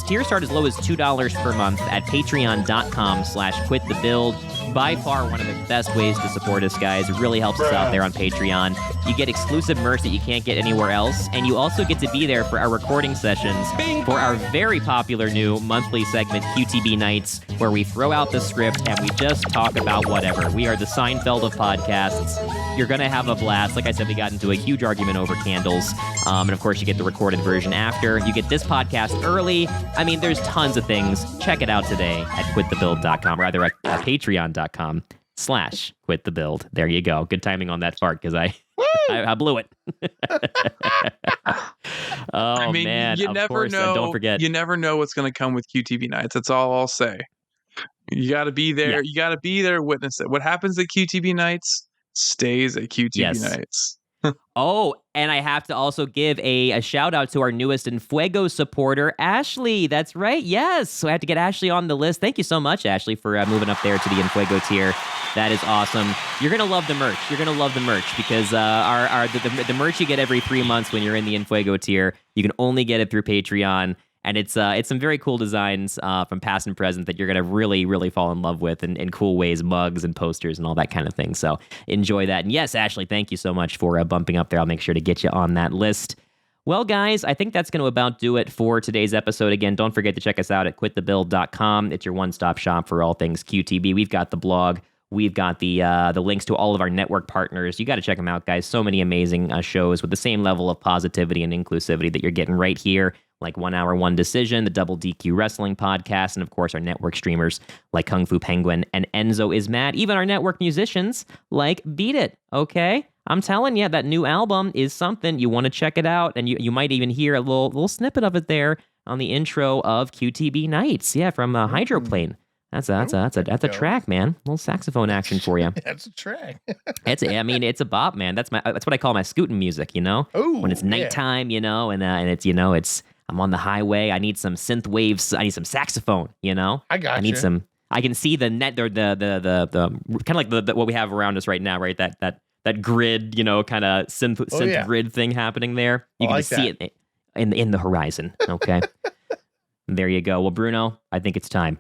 tiers start as low as $2 per month at patreon.com/quitthebuild. By far one of the best ways to support us, guys. It really helps us out there on Patreon. You get exclusive merch that you can't get anywhere else, and you also get to be there for our recording sessions for our very popular new monthly segment, QTB Nights, where we throw out the script and we just talk about whatever. We are the Seinfeld of podcasts. You're going to have a blast. Like I said, we got into a huge argument over candles. And of course, you get the recorded version after. You get this podcast early. I mean, there's tons of things. Check it out today at quitthebuild.com, or rather at patreon.com/quitthebuild. There you go. Good timing on that fart, because I blew it. I mean, man. You never know. Don't forget. You never know what's going to come with QTB Nights. That's all I'll say. You got to be there. Yeah. You got to be there, witness it. What happens at QTB Nights stays at QTB Nights. Oh, and I have to also give a shout out to our newest Enfuego supporter, Ashley. That's right. Yes. So I have to get Ashley on the list. Thank you so much, Ashley, for moving up there to the Enfuego tier. That is awesome. You're going to love the merch. You're going to love the merch because the merch you get every 3 months when you're in the Enfuego tier, you can only get it through Patreon. And it's some very cool designs from past and present that you're going to really, really fall in love with in cool ways, mugs and posters and all that kind of thing. So enjoy that. And yes, Ashley, thank you so much for bumping up there. I'll make sure to get you on that list. Well, guys, I think that's going to about do it for today's episode. Again, don't forget to check us out at quitthebuild.com. It's your one-stop shop for all things QTB. We've got the blog. We've got the links to all of our network partners. You got to check them out, guys. So many amazing shows with the same level of positivity and inclusivity that you're getting right here, like 1 Hour, One Decision, the Double DQ Wrestling Podcast, and of course our network streamers like Kung Fu Penguin and Enzo is Mad. Even our network musicians like Beat It, okay? I'm telling you, that new album is something. You want to check it out, and you might even hear a little snippet of it there on the intro of QTB Nights. Yeah, from Hydroplane. That's a track, man. A little saxophone action for you. That's a track. It's a bop, man. That's what I call my scooting music, you know? Ooh, when it's nighttime, you know, and it's I'm on the highway. I need some synth waves. I need some saxophone, you know? I need some. I can see the net, the kind of like the what we have around us right now, right? That grid, you know, kind of synth grid thing happening there. You can see it in the horizon. Okay. There you go. Well, Bruno, I think it's time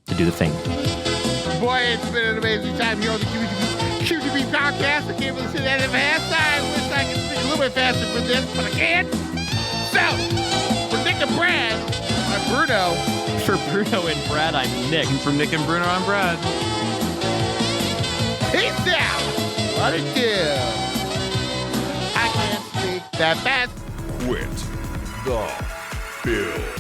to do the thing. Boy, it's been an amazing time here on the QTB podcast. I can't believe that in halftime. I wish I could speak a little bit faster for this, but I can't. So, for Nick and Brad, I'm Bruno. For Bruno and Brad, I'm Nick. And for Nick and Bruno, I'm Brad. Peace out. What it do? I can't speak. Quit the Bill.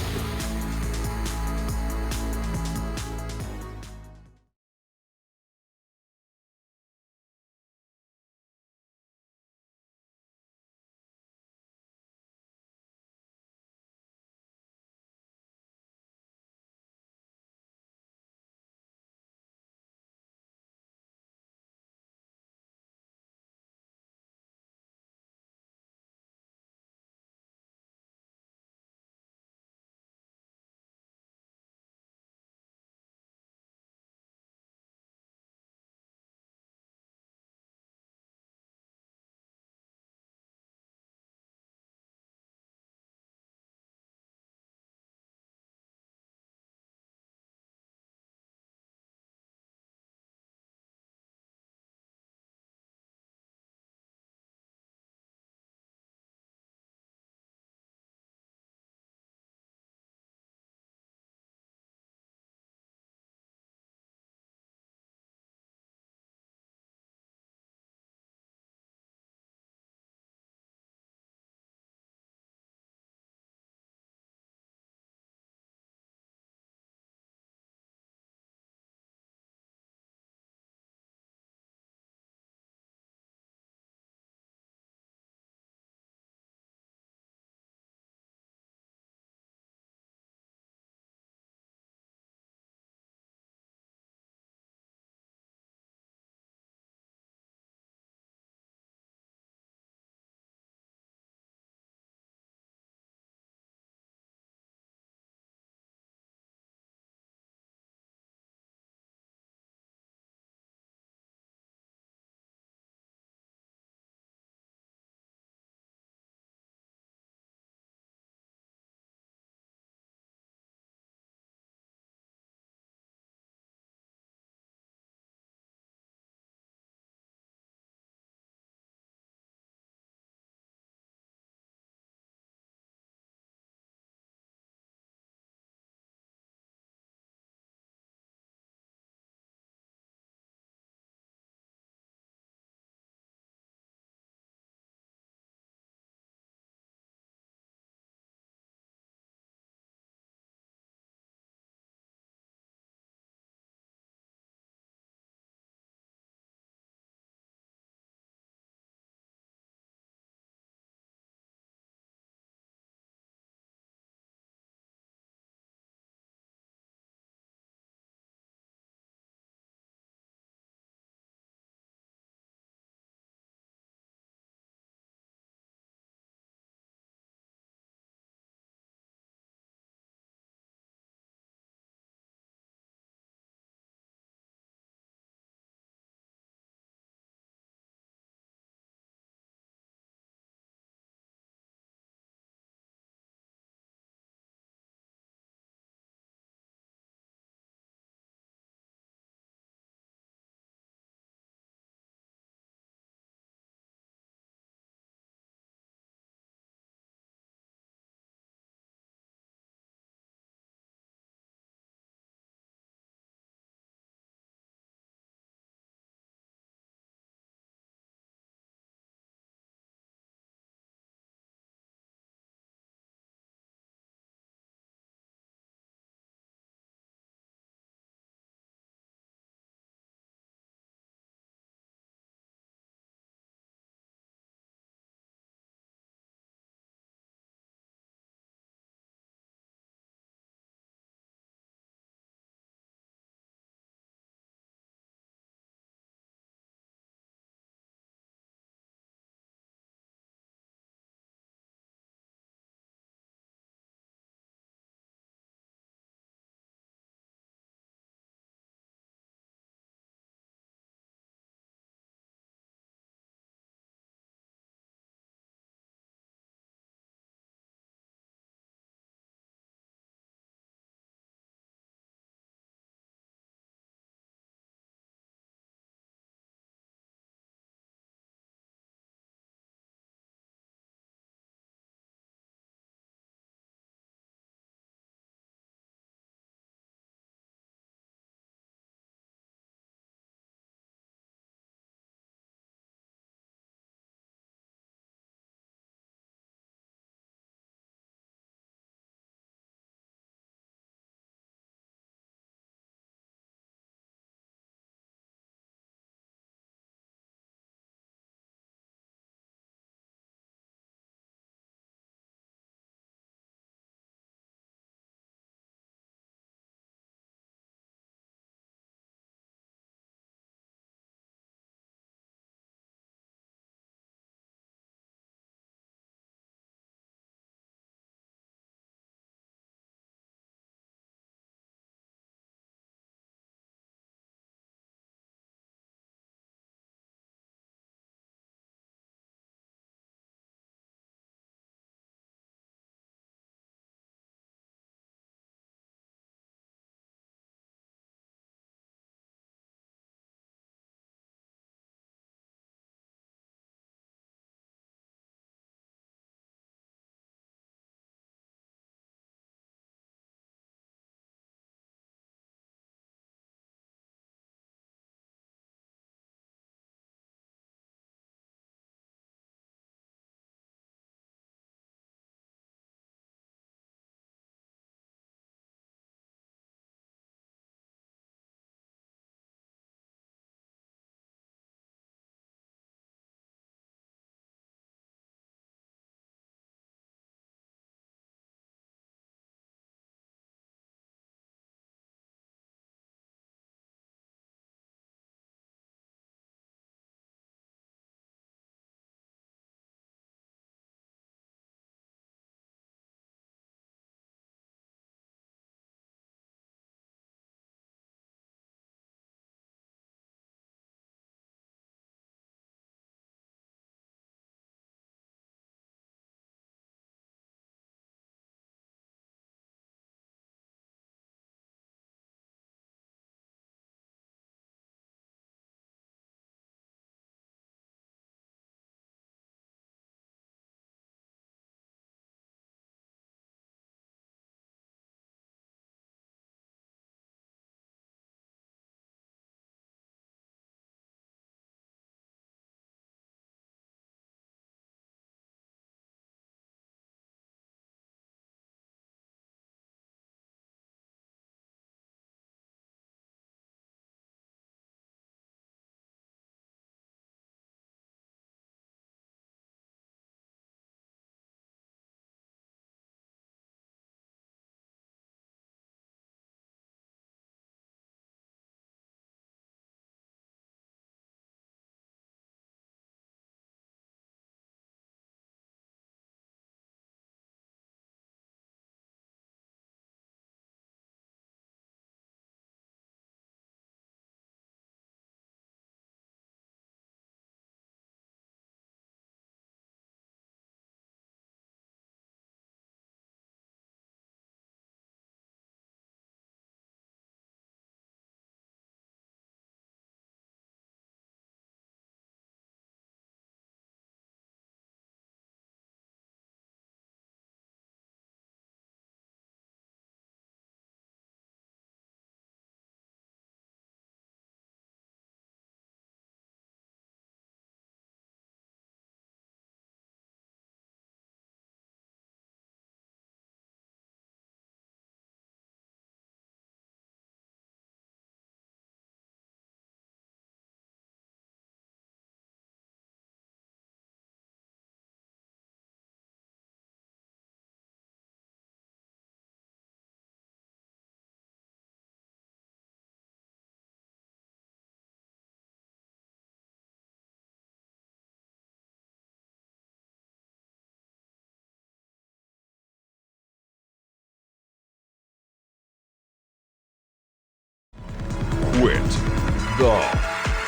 The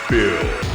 Bill